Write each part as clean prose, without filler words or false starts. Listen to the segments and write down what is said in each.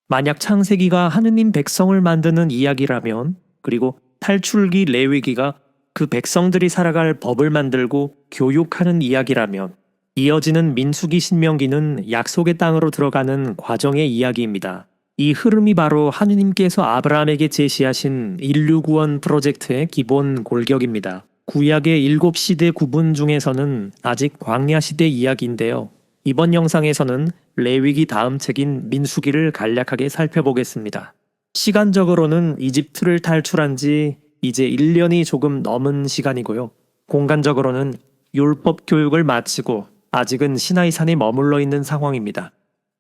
만약 창세기가 하느님 백성을 만드는 이야기라면, 그리고 탈출기 레위기가 그 백성들이 살아갈 법을 만들고 교육하는 이야기라면, 이어지는 민수기 신명기는 약속의 땅으로 들어가는 과정의 이야기입니다. 이 흐름이 바로 하느님께서 아브라함에게 제시하신 인류 구원 프로젝트의 기본 골격입니다. 구약의 7시대 구분 중에서는 아직 광야 시대 이야기인데요. 이번 영상에서는 레위기 다음 책인 민수기를 간략하게 살펴보겠습니다. 시간적으로는 이집트를 탈출한 지 이제 1년이 조금 넘은 시간이고요. 공간적으로는 율법 교육을 마치고 아직은 시나이산에 머물러 있는 상황입니다.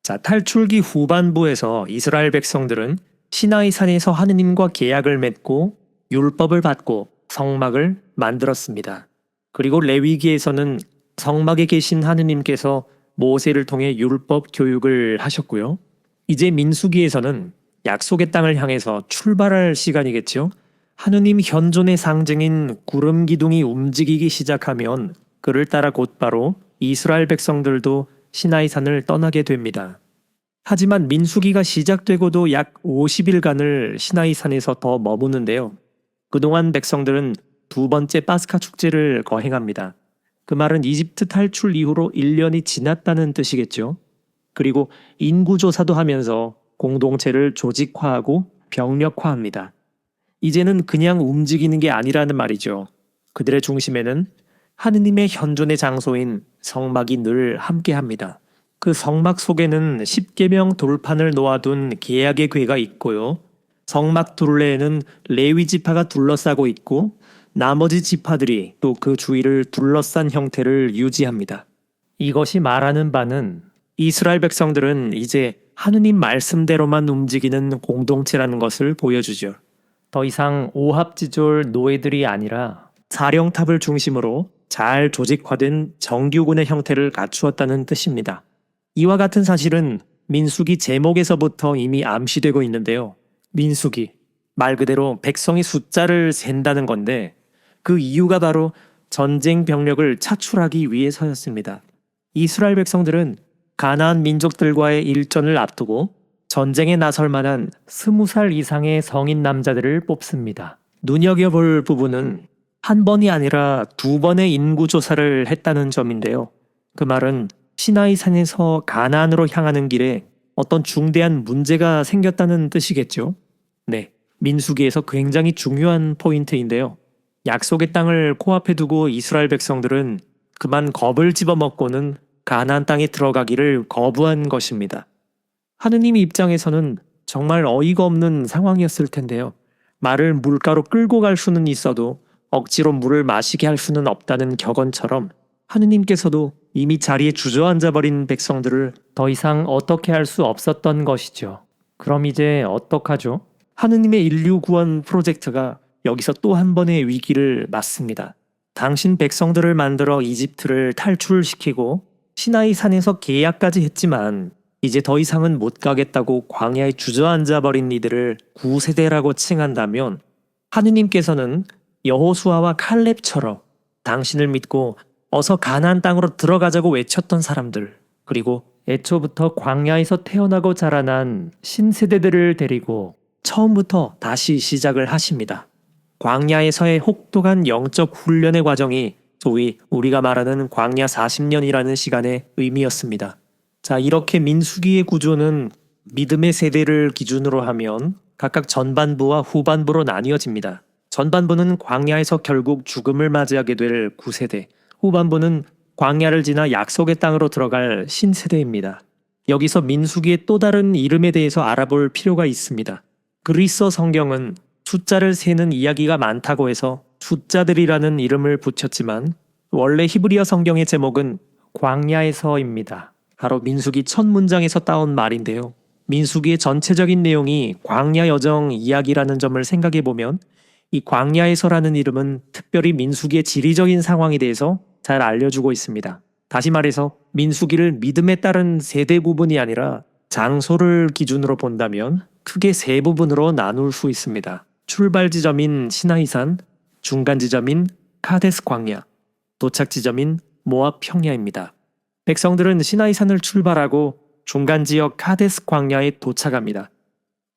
자, 탈출기 후반부에서 이스라엘 백성들은 시나이산에서 하느님과 계약을 맺고 율법을 받고 성막을 만들었습니다. 그리고 레위기에서는 성막에 계신 하느님께서 모세를 통해 율법 교육을 하셨고요. 이제 민수기에서는 약속의 땅을 향해서 출발할 시간이겠죠. 하느님 현존의 상징인 구름 기둥이 움직이기 시작하면 그를 따라 곧바로 이스라엘 백성들도 시나이산을 떠나게 됩니다. 하지만 민수기가 시작되고도 약 50일간을 시나이산에서 더 머무는데요. 그동안 백성들은 두 번째 파스카 축제를 거행합니다. 그 말은 이집트 탈출 이후로 1년이 지났다는 뜻이겠죠. 그리고 인구조사도 하면서 공동체를 조직화하고 병력화합니다. 이제는 그냥 움직이는 게 아니라는 말이죠. 그들의 중심에는 하느님의 현존의 장소인 성막이 늘 함께합니다. 그 성막 속에는 십계명 돌판을 놓아둔 계약의 궤가 있고요. 성막 둘레에는 레위 지파가 둘러싸고 있고 나머지 지파들이 또 그 주위를 둘러싼 형태를 유지합니다. 이것이 말하는 바는 이스라엘 백성들은 이제 하느님 말씀대로만 움직이는 공동체라는 것을 보여주죠. 더 이상 오합지졸 노예들이 아니라 사령탑을 중심으로 잘 조직화된 정규군의 형태를 갖추었다는 뜻입니다. 이와 같은 사실은 민수기 제목에서부터 이미 암시되고 있는데요. 민수기, 말 그대로 백성의 숫자를 센다는 건데 그 이유가 바로 전쟁 병력을 차출하기 위해서였습니다. 이스라엘 백성들은 가나안 민족들과의 일전을 앞두고 전쟁에 나설 만한 20살 이상의 성인 남자들을 뽑습니다. 눈여겨볼 부분은 한 번이 아니라 두 번의 인구조사를 했다는 점인데요. 그 말은 시나이산에서 가나안으로 향하는 길에 어떤 중대한 문제가 생겼다는 뜻이겠죠. 네, 민수기에서 굉장히 중요한 포인트인데요. 약속의 땅을 코앞에 두고 이스라엘 백성들은 그만 겁을 집어먹고는 가나안 땅에 들어가기를 거부한 것입니다. 하느님 입장에서는 정말 어이가 없는 상황이었을 텐데요. 말을 물가로 끌고 갈 수는 있어도 억지로 물을 마시게 할 수는 없다는 격언처럼 하느님께서도 이미 자리에 주저앉아버린 백성들을 더 이상 어떻게 할 수 없었던 것이죠. 그럼 이제 어떡하죠? 하느님의 인류 구원 프로젝트가 여기서 또 한 번의 위기를 맞습니다. 당신 백성들을 만들어 이집트를 탈출시키고 시나이 산에서 계약까지 했지만 이제 더 이상은 못 가겠다고 광야에 주저앉아버린 이들을 구세대라고 칭한다면 하느님께서는 여호수아와 칼렙처럼 당신을 믿고 어서 가나안 땅으로 들어가자고 외쳤던 사람들, 그리고 애초부터 광야에서 태어나고 자라난 신세대들을 데리고 처음부터 다시 시작을 하십니다. 광야에서의 혹독한 영적 훈련의 과정이 소위 우리가 말하는 광야 40년이라는 시간의 의미였습니다. 자, 이렇게 민수기의 구조는 믿음의 세대를 기준으로 하면 각각 전반부와 후반부로 나뉘어집니다. 전반부는 광야에서 결국 죽음을 맞이하게 될 9세대, 후반부는 광야를 지나 약속의 땅으로 들어갈 신세대입니다. 여기서 민수기의 또 다른 이름에 대해서 알아볼 필요가 있습니다. 그리스어 성경은 숫자를 세는 이야기가 많다고 해서 숫자들이라는 이름을 붙였지만 원래 히브리어 성경의 제목은 광야에서입니다. 바로 민수기 첫 문장에서 따온 말인데요. 민수기의 전체적인 내용이 광야 여정 이야기라는 점을 생각해보면 이 광야에서라는 이름은 특별히 민수기의 지리적인 상황에 대해서 잘 알려주고 있습니다. 다시 말해서 민수기를 믿음에 따른 세대 구분이 아니라 장소를 기준으로 본다면 크게 세 부분으로 나눌 수 있습니다. 출발 지점인 시나이산, 중간 지점인 카데스 광야, 도착 지점인 모압 평야입니다. 백성들은 시나이산을 출발하고 중간 지역 카데스 광야에 도착합니다.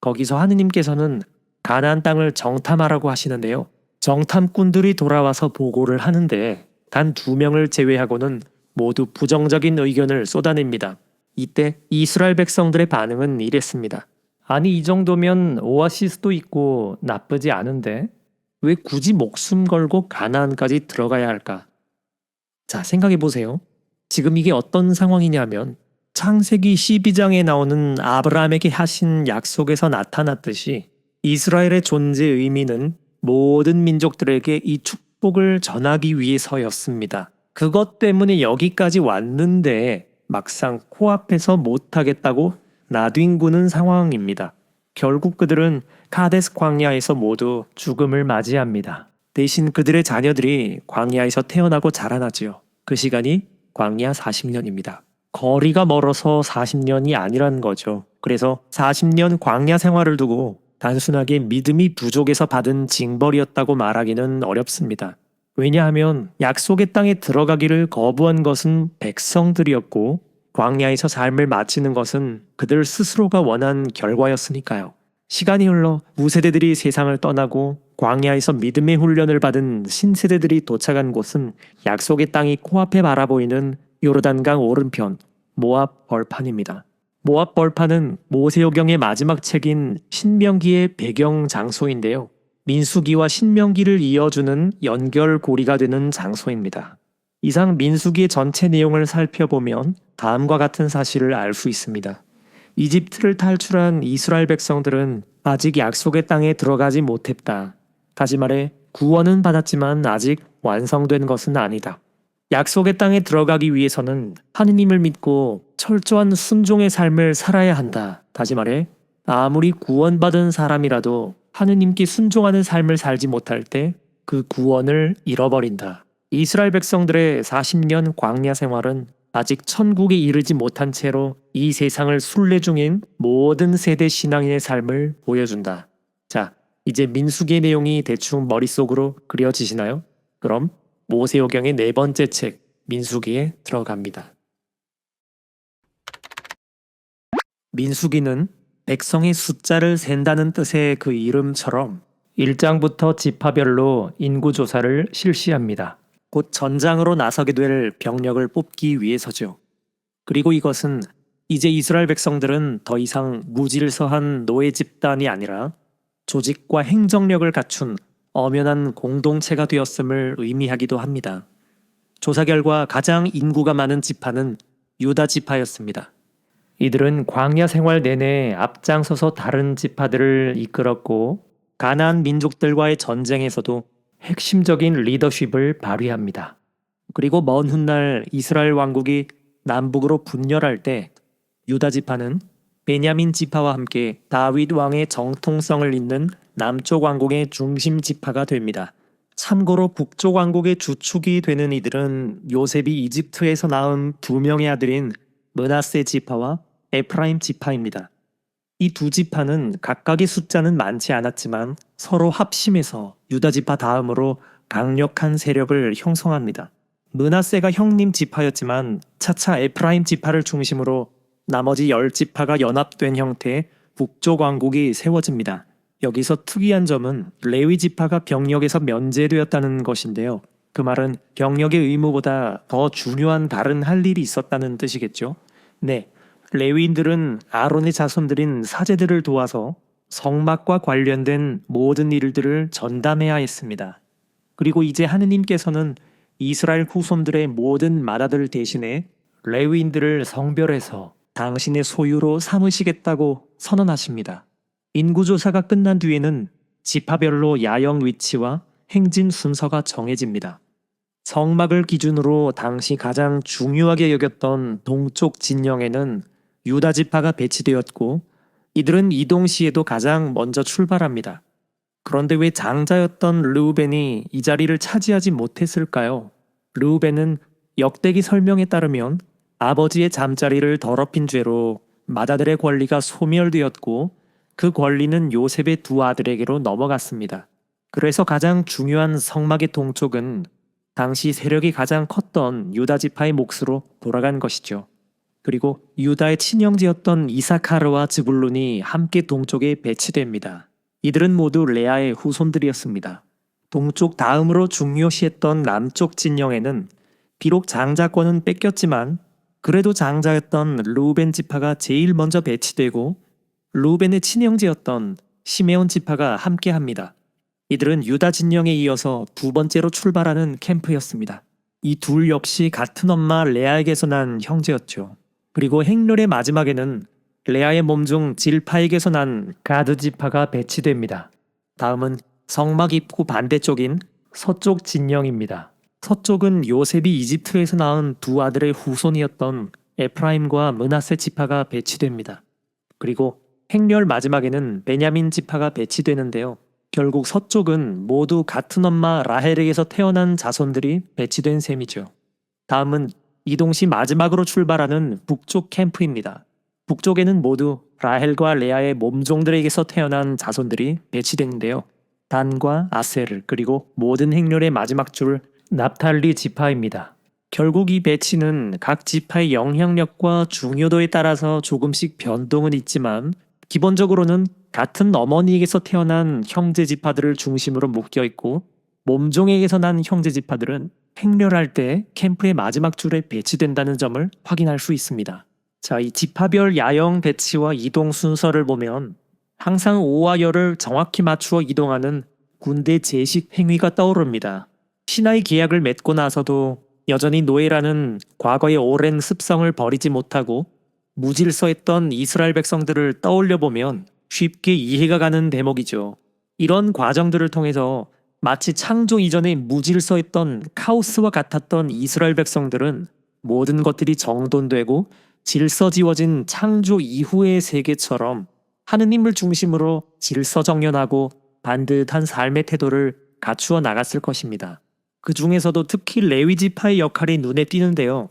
거기서 하느님께서는 가나안 땅을 정탐하라고 하시는데요. 정탐꾼들이 돌아와서 보고를 하는데 단 2명을 제외하고는 모두 부정적인 의견을 쏟아냅니다. 이때 이스라엘 백성들의 반응은 이랬습니다. 아니, 이 정도면 오아시스도 있고 나쁘지 않은데 왜 굳이 목숨 걸고 가나안까지 들어가야 할까? 자, 생각해 보세요. 지금 이게 어떤 상황이냐면 창세기 12장에 나오는 아브라함에게 하신 약속에서 나타났듯이 이스라엘의 존재 의미는 모든 민족들에게 이 축복을 전하기 위해서였습니다. 그것 때문에 여기까지 왔는데 막상 코앞에서 못하겠다고 나뒹구는 상황입니다. 결국 그들은 카데스 광야에서 모두 죽음을 맞이합니다. 대신 그들의 자녀들이 광야에서 태어나고 자라나지요. 그 시간이 광야 40년입니다. 거리가 멀어서 40년이 아니란 거죠. 그래서 40년 광야 생활을 두고 단순하게 믿음이 부족해서 받은 징벌이었다고 말하기는 어렵습니다. 왜냐하면 약속의 땅에 들어가기를 거부한 것은 백성들이었고 광야에서 삶을 마치는 것은 그들 스스로가 원한 결과였으니까요. 시간이 흘러 무세대들이 세상을 떠나고 광야에서 믿음의 훈련을 받은 신세대들이 도착한 곳은 약속의 땅이 코앞에 바라보이는 요르단강 오른편 모압 벌판입니다. 모압 벌판은 모세오경의 마지막 책인 신명기의 배경 장소인데요. 민수기와 신명기를 이어주는 연결고리가 되는 장소입니다. 이상 민수기의 전체 내용을 살펴보면 다음과 같은 사실을 알 수 있습니다. 이집트를 탈출한 이스라엘 백성들은 아직 약속의 땅에 들어가지 못했다. 다시 말해 구원은 받았지만 아직 완성된 것은 아니다. 약속의 땅에 들어가기 위해서는 하느님을 믿고 철저한 순종의 삶을 살아야 한다. 다시 말해 아무리 구원받은 사람이라도 하느님께 순종하는 삶을 살지 못할 때 그 구원을 잃어버린다. 이스라엘 백성들의 40년 광야 생활은 아직 천국에 이르지 못한 채로 이 세상을 순례 중인 모든 세대 신앙인의 삶을 보여준다. 자, 이제 민수기의 내용이 대충 머릿속으로 그려지시나요? 그럼 모세오경의 4번째 책 민수기에 들어갑니다. 민수기는 백성의 숫자를 센다는 뜻의 그 이름처럼 1장부터 지파별로 인구조사를 실시합니다. 곧 전장으로 나서게 될 병력을 뽑기 위해서죠. 그리고 이것은 이제 이스라엘 백성들은 더 이상 무질서한 노예 집단이 아니라 조직과 행정력을 갖춘 엄연한 공동체가 되었음을 의미하기도 합니다. 조사 결과 가장 인구가 많은 지파는 유다 지파였습니다. 이들은 광야 생활 내내 앞장서서 다른 지파들을 이끌었고 가나안 민족들과의 전쟁에서도 핵심적인 리더십을 발휘합니다. 그리고 먼 훗날 이스라엘 왕국이 남북으로 분열할 때 유다 지파는 베냐민 지파와 함께 다윗 왕의 정통성을 잇는 남쪽 왕국의 중심 지파가 됩니다. 참고로 북쪽 왕국의 주축이 되는 이들은 요셉이 이집트에서 낳은 2명의 아들인 므낫세 지파와 에프라임 지파입니다. 이 2지파는 각각의 숫자는 많지 않았지만 서로 합심해서 유다 지파 다음으로 강력한 세력을 형성합니다. 므낫세가 형님 지파였지만 차차 에프라임 지파를 중심으로 나머지 10지파가 연합된 형태의 북쪽 왕국이 세워집니다. 여기서 특이한 점은 레위 지파가 병력에서 면제되었다는 것인데요. 그 말은 병력의 의무보다 더 중요한 다른 할 일이 있었다는 뜻이겠죠. 네, 레위인들은 아론의 자손들인 사제들을 도와서 성막과 관련된 모든 일들을 전담해야 했습니다. 그리고 이제 하느님께서는 이스라엘 후손들의 모든 맏아들 대신에 레위인들을 성별해서 당신의 소유로 삼으시겠다고 선언하십니다. 인구조사가 끝난 뒤에는 지파별로 야영 위치와 행진 순서가 정해집니다. 성막을 기준으로 당시 가장 중요하게 여겼던 동쪽 진영에는 유다 지파가 배치되었고 이들은 이동 시에도 가장 먼저 출발합니다. 그런데 왜 장자였던 르우벤이 이 자리를 차지하지 못했을까요? 르우벤은 역대기 설명에 따르면 아버지의 잠자리를 더럽힌 죄로 맏아들의 권리가 소멸되었고 그 권리는 요셉의 2 아들에게로 넘어갔습니다. 그래서 가장 중요한 성막의 동쪽은 당시 세력이 가장 컸던 유다 지파의 몫으로 돌아간 것이죠. 그리고 유다의 친형제였던 이사카르와 즈불룬이 함께 동쪽에 배치됩니다. 이들은 모두 레아의 후손들이었습니다. 동쪽 다음으로 중요시했던 남쪽 진영에는 비록 장자권은 뺏겼지만 그래도 장자였던 루벤 지파가 제일 먼저 배치되고 루벤의 친형제였던 시메온 지파가 함께합니다. 이들은 유다 진영에 이어서 두 번째로 출발하는 캠프였습니다. 이 둘 역시 같은 엄마 레아에게서 난 형제였죠. 그리고 행렬의 마지막에는 레아의 몸 중 질파에게서 난 가드 지파가 배치됩니다. 다음은 성막 입구 반대쪽인 서쪽 진영입니다. 서쪽은 요셉이 이집트에서 낳은 두 아들의 후손이었던 에프라임과 므낫세 지파가 배치됩니다. 그리고 행렬 마지막에는 베냐민 지파가 배치되는데요. 결국 서쪽은 모두 같은 엄마 라헬에게서 태어난 자손들이 배치된 셈이죠. 다음은 이동 시 마지막으로 출발하는 북쪽 캠프입니다. 북쪽에는 모두 라헬과 레아의 몸종들에게서 태어난 자손들이 배치되는데요. 단과 아셀 그리고 모든 행렬의 마지막 줄 납탈리 지파입니다. 결국 이 배치는 각 지파의 영향력과 중요도에 따라서 조금씩 변동은 있지만 기본적으로는 같은 어머니에게서 태어난 형제 지파들을 중심으로 묶여 있고 몸종에게서 난 형제 지파들은 행렬할 때 캠프의 마지막 줄에 배치된다는 점을 확인할 수 있습니다. 자, 이 지파별 야영 배치와 이동 순서를 보면 항상 오와 열을 정확히 맞추어 이동하는 군대 제식 행위가 떠오릅니다. 신하의 계약을 맺고 나서도 여전히 노예라는 과거의 오랜 습성을 버리지 못하고 무질서했던 이스라엘 백성들을 떠올려 보면 쉽게 이해가 가는 대목이죠. 이런 과정들을 통해서 마치 창조 이전에 무질서했던 카오스와 같았던 이스라엘 백성들은 모든 것들이 정돈되고 질서지워진 창조 이후의 세계처럼 하느님을 중심으로 질서정연하고 반듯한 삶의 태도를 갖추어 나갔을 것입니다. 그 중에서도 특히 레위 지파의 역할이 눈에 띄는데요.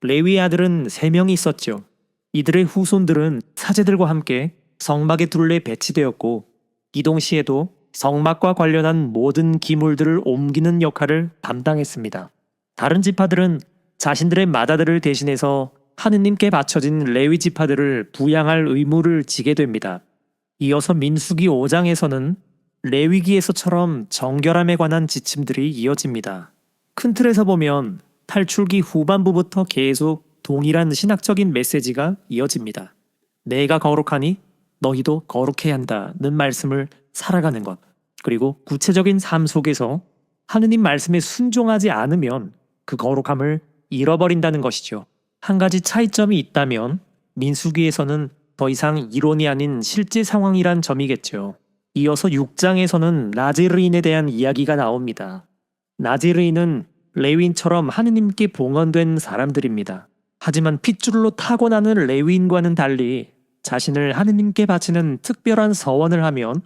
레위의 아들은 3명이 있었죠. 이들의 후손들은 사제들과 함께 성막의 둘레에 배치되었고 이동 시에도 성막과 관련한 모든 기물들을 옮기는 역할을 담당했습니다. 다른 지파들은 자신들의 맏아들을 대신해서 하느님께 바쳐진 레위 지파들을 부양할 의무를 지게 됩니다. 이어서 민수기 5장에서는 레위기에서처럼 정결함에 관한 지침들이 이어집니다. 큰 틀에서 보면 탈출기 후반부부터 계속 동일한 신학적인 메시지가 이어집니다. 내가 거룩하니 너희도 거룩해야 한다는 말씀을 살아가는 것. 그리고 구체적인 삶 속에서 하느님 말씀에 순종하지 않으면 그 거룩함을 잃어버린다는 것이죠. 한 가지 차이점이 있다면 민수기에서는 더 이상 이론이 아닌 실제 상황이란 점이겠죠. 이어서 6장에서는 나지르인에 대한 이야기가 나옵니다. 나지르인은 레위인처럼 하느님께 봉헌된 사람들입니다. 하지만 핏줄로 타고나는 레위인과는 달리 자신을 하느님께 바치는 특별한 서원을 하면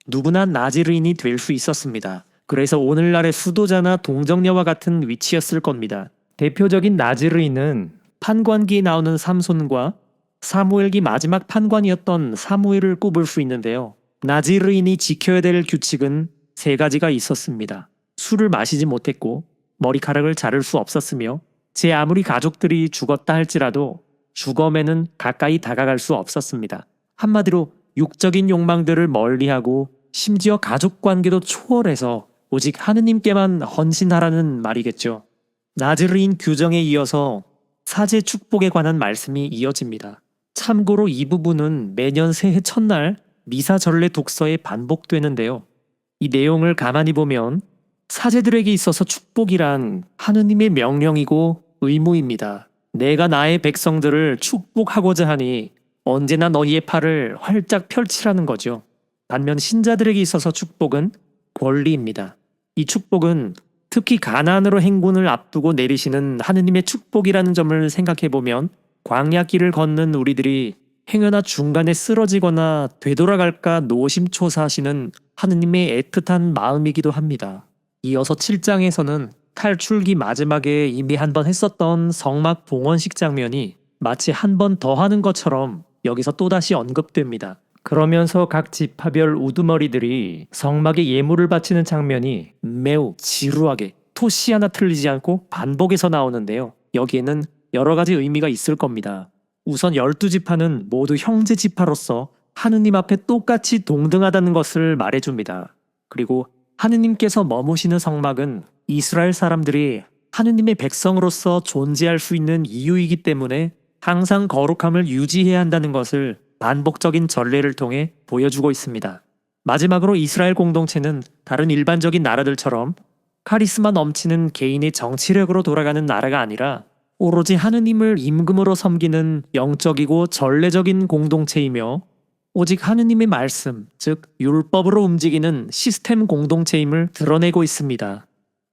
누구나 나지르인이 될 수 있었습니다. 그래서 오늘날의 수도자나 동정녀와 같은 위치였을 겁니다. 대표적인 나지르인은 판관기에 나오는 삼손과 사무엘기 마지막 판관이었던 사무엘을 꼽을 수 있는데요. 나지르인이 지켜야 될 규칙은 3가지가 있었습니다. 술을 마시지 못했고 머리카락을 자를 수 없었으며 제 아무리 가족들이 죽었다 할지라도 주검에는 가까이 다가갈 수 없었습니다. 한마디로 육적인 욕망들을 멀리하고 심지어 가족관계도 초월해서 오직 하느님께만 헌신하라는 말이겠죠. 나즈르인 규정에 이어서 사제 축복에 관한 말씀이 이어집니다. 참고로 이 부분은 매년 새해 첫날 미사 전례 독서에 반복되는데요. 이 내용을 가만히 보면 사제들에게 있어서 축복이란 하느님의 명령이고 의무입니다. 내가 나의 백성들을 축복하고자 하니 언제나 너희의 팔을 활짝 펼치라는 거죠. 반면 신자들에게 있어서 축복은 권리입니다. 이 축복은 특히 가나안으로 행군을 앞두고 내리시는 하느님의 축복이라는 점을 생각해보면 광야길을 걷는 우리들이 행여나 중간에 쓰러지거나 되돌아갈까 노심초사하시는 하느님의 애틋한 마음이기도 합니다. 이어서 7장에서는 탈출기 마지막에 이미 한 번 했었던 성막 봉헌식 장면이 마치 한 번 더 하는 것처럼 여기서 또다시 언급됩니다. 그러면서 각 지파별 우두머리들이 성막에 예물을 바치는 장면이 매우 지루하게 토시 하나 틀리지 않고 반복해서 나오는데요. 여기에는 여러 가지 의미가 있을 겁니다. 우선 12지파는 모두 형제 지파로서 하느님 앞에 똑같이 동등하다는 것을 말해줍니다. 그리고 하느님께서 머무시는 성막은 이스라엘 사람들이 하느님의 백성으로서 존재할 수 있는 이유이기 때문에 항상 거룩함을 유지해야 한다는 것을 반복적인 전례를 통해 보여주고 있습니다. 마지막으로 이스라엘 공동체는 다른 일반적인 나라들처럼 카리스마 넘치는 개인의 정치력으로 돌아가는 나라가 아니라 오로지 하느님을 임금으로 섬기는 영적이고 전례적인 공동체이며 오직 하느님의 말씀, 즉 율법으로 움직이는 시스템 공동체임을 드러내고 있습니다.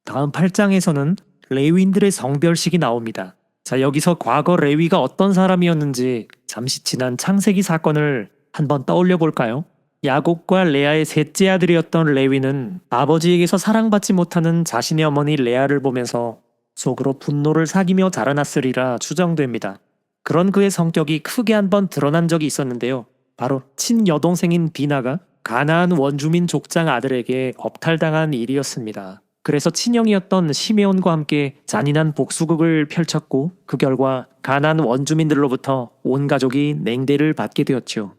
다음 8장에서는 레위인들의 성별식이 나옵니다. 자, 여기서 과거 레위가 어떤 사람이었는지 잠시 지난 창세기 사건을 한번 떠올려 볼까요? 야곱과 레아의 셋째 아들이었던 레위는 아버지에게서 사랑받지 못하는 자신의 어머니 레아를 보면서 속으로 분노를 사귀며 자라났으리라 추정됩니다. 그런 그의 성격이 크게 한번 드러난 적이 있었는데요. 바로 친여동생인 디나가 가나안 원주민 족장 아들에게 업탈당한 일이었습니다. 그래서 친형이었던 시메온과 함께 잔인한 복수극을 펼쳤고 그 결과 가나안 원주민들로부터 온 가족이 냉대를 받게 되었죠.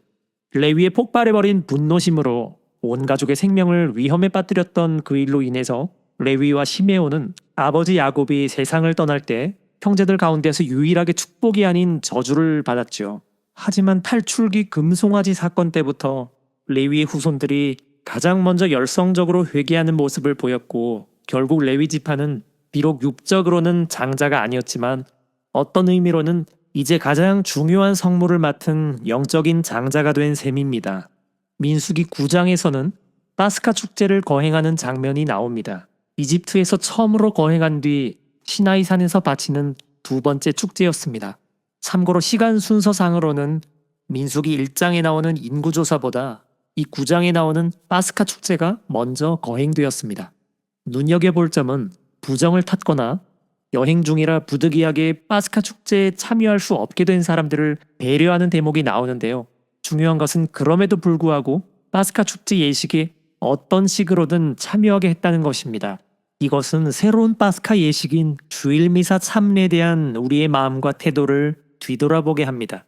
레위에 폭발해버린 분노심으로 온 가족의 생명을 위험에 빠뜨렸던 그 일로 인해서 레위와 시메온은 아버지 야곱이 세상을 떠날 때 형제들 가운데서 유일하게 축복이 아닌 저주를 받았죠. 하지만 탈출기 금송아지 사건 때부터 레위의 후손들이 가장 먼저 열성적으로 회개하는 모습을 보였고 결국 레위 지파는 비록 육적으로는 장자가 아니었지만 어떤 의미로는 이제 가장 중요한 성물을 맡은 영적인 장자가 된 셈입니다. 민수기 9장에서는 파스카 축제를 거행하는 장면이 나옵니다. 이집트에서 처음으로 거행한 뒤 시나이산에서 바치는 두 번째 축제였습니다. 참고로 시간 순서상으로는 민수기 1장에 나오는 인구조사보다 이 9장에 나오는 파스카 축제가 먼저 거행되었습니다. 눈여겨볼 점은 부정을 탔거나 여행 중이라 부득이하게 파스카 축제에 참여할 수 없게 된 사람들을 배려하는 대목이 나오는데요. 중요한 것은 그럼에도 불구하고 파스카 축제 예식에 어떤 식으로든 참여하게 했다는 것입니다. 이것은 새로운 파스카 예식인 주일미사 참례에 대한 우리의 마음과 태도를 뒤돌아보게 합니다.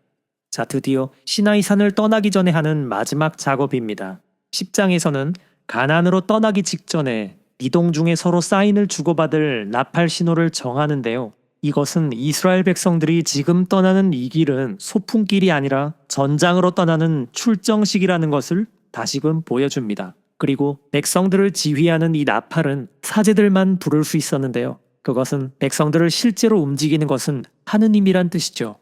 자, 드디어 시나이산을 떠나기 전에 하는 마지막 작업입니다. 10장에서는 가나안으로 떠나기 직전에 이동 중에 서로 사인을 주고받을 나팔 신호를 정하는데요. 이것은 이스라엘 백성들이 지금 떠나는 이 길은 소풍길이 아니라 전장으로 떠나는 출정식이라는 것을 다시금 보여줍니다. 그리고 백성들을 지휘하는 이 나팔은 사제들만 부를 수 있었는데요. 그것은 백성들을 실제로 움직이는 것은 하느님이란 뜻이죠.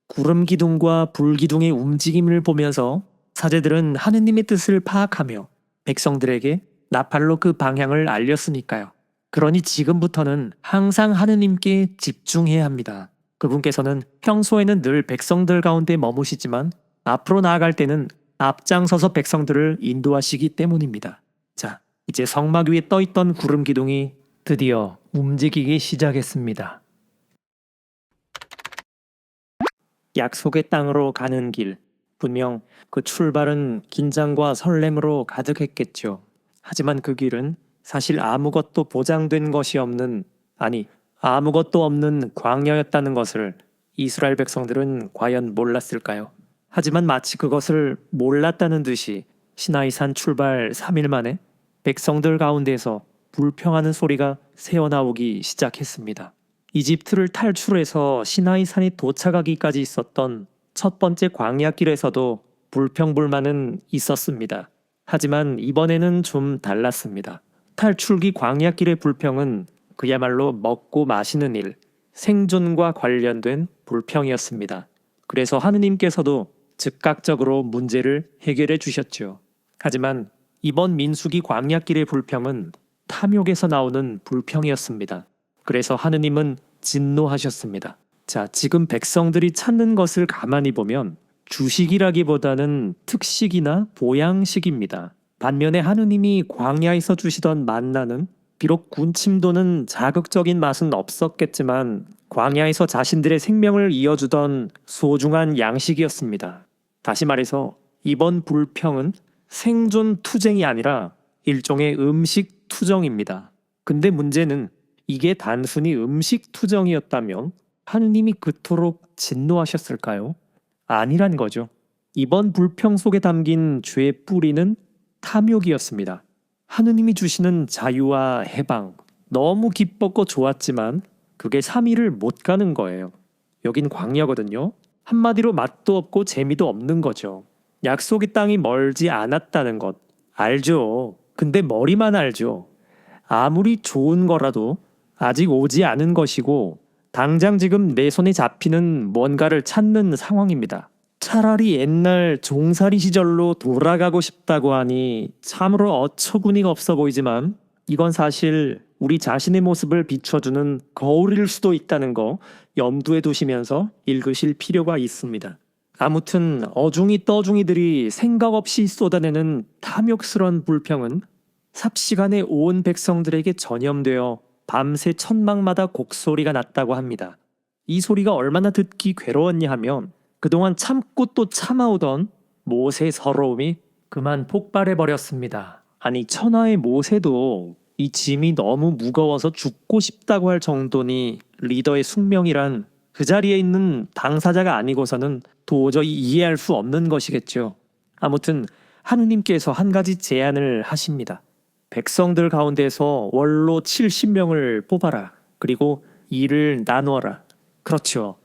구름 기둥과 불 기둥의 움직임을 보면서 사제들은 하느님의 뜻을 파악하며 백성들에게 나팔로 그 방향을 알렸으니까요. 그러니 지금부터는 항상 하느님께 집중해야 합니다. 그분께서는 평소에는 늘 백성들 가운데 머무시지만 앞으로 나아갈 때는 앞장서서 백성들을 인도하시기 때문입니다. 자, 이제 성막 위에 떠있던 구름 기둥이 드디어 움직이기 시작했습니다. 약속의 땅으로 가는 길. 분명 그 출발은 긴장과 설렘으로 가득했겠죠. 하지만 그 길은 사실 아무것도 보장된 것이 없는, 아니 아무것도 없는 광야였다는 것을 이스라엘 백성들은 과연 몰랐을까요? 하지만 마치 그것을 몰랐다는 듯이 시나이산 출발 3일 만에 백성들 가운데서 불평하는 소리가 새어나오기 시작했습니다. 이집트를 탈출해서 시나이산에 도착하기까지 있었던 첫 번째 광야길에서도 불평불만은 있었습니다. 하지만 이번에는 좀 달랐습니다. 탈출기 광야길의 불평은 그야말로 먹고 마시는 일, 생존과 관련된 불평이었습니다. 그래서 하느님께서도 즉각적으로 문제를 해결해 주셨죠. 하지만 이번 민수기 광야길의 불평은 탐욕에서 나오는 불평이었습니다. 그래서 하느님은 진노하셨습니다. 자, 지금 백성들이 찾는 것을 가만히 보면 주식이라기보다는 특식이나 보양식입니다. 반면에 하느님이 광야에서 주시던 만나는 비록 군침 도는 자극적인 맛은 없었겠지만 광야에서 자신들의 생명을 이어주던 소중한 양식이었습니다. 다시 말해서 이번 불평은 생존 투쟁이 아니라 일종의 음식 투정입니다. 근데 문제는 이게 단순히 음식 투정이었다면 하느님이 그토록 진노하셨을까요? 아니란 거죠. 이번 불평 속에 담긴 죄의 뿌리는 탐욕이었습니다. 하느님이 주시는 자유와 해방, 너무 기뻤고 좋았지만 그게 3일을 못 가는 거예요. 여긴 광야거든요. 한마디로 맛도 없고 재미도 없는 거죠. 약속의 땅이 멀지 않았다는 것. 알죠. 근데 머리만 알죠. 아무리 좋은 거라도 아직 오지 않은 것이고 당장 지금 내 손에 잡히는 뭔가를 찾는 상황입니다. 차라리 옛날 종살이 시절로 돌아가고 싶다고 하니 참으로 어처구니가 없어 보이지만 이건 사실 우리 자신의 모습을 비춰주는 거울일 수도 있다는 거 염두에 두시면서 읽으실 필요가 있습니다. 아무튼 어중이 떠중이들이 생각 없이 쏟아내는 탐욕스런 불평은 삽시간에 온 백성들에게 전염되어 밤새 천막마다 곡소리가 났다고 합니다. 이 소리가 얼마나 듣기 괴로웠냐 하면 그동안 참고 또 참아오던 모세의 서러움이 그만 폭발해버렸습니다. 아니 천하의 모세도 이 짐이 너무 무거워서 죽고 싶다고 할 정도니 리더의 숙명이란 그 자리에 있는 당사자가 아니고서는 도저히 이해할 수 없는 것이겠죠. 아무튼 하느님께서 한 가지 제안을 하십니다. 백성들 가운데서 원로 70명을 뽑아라. 그리고 일을 나누어라. 그렇죠.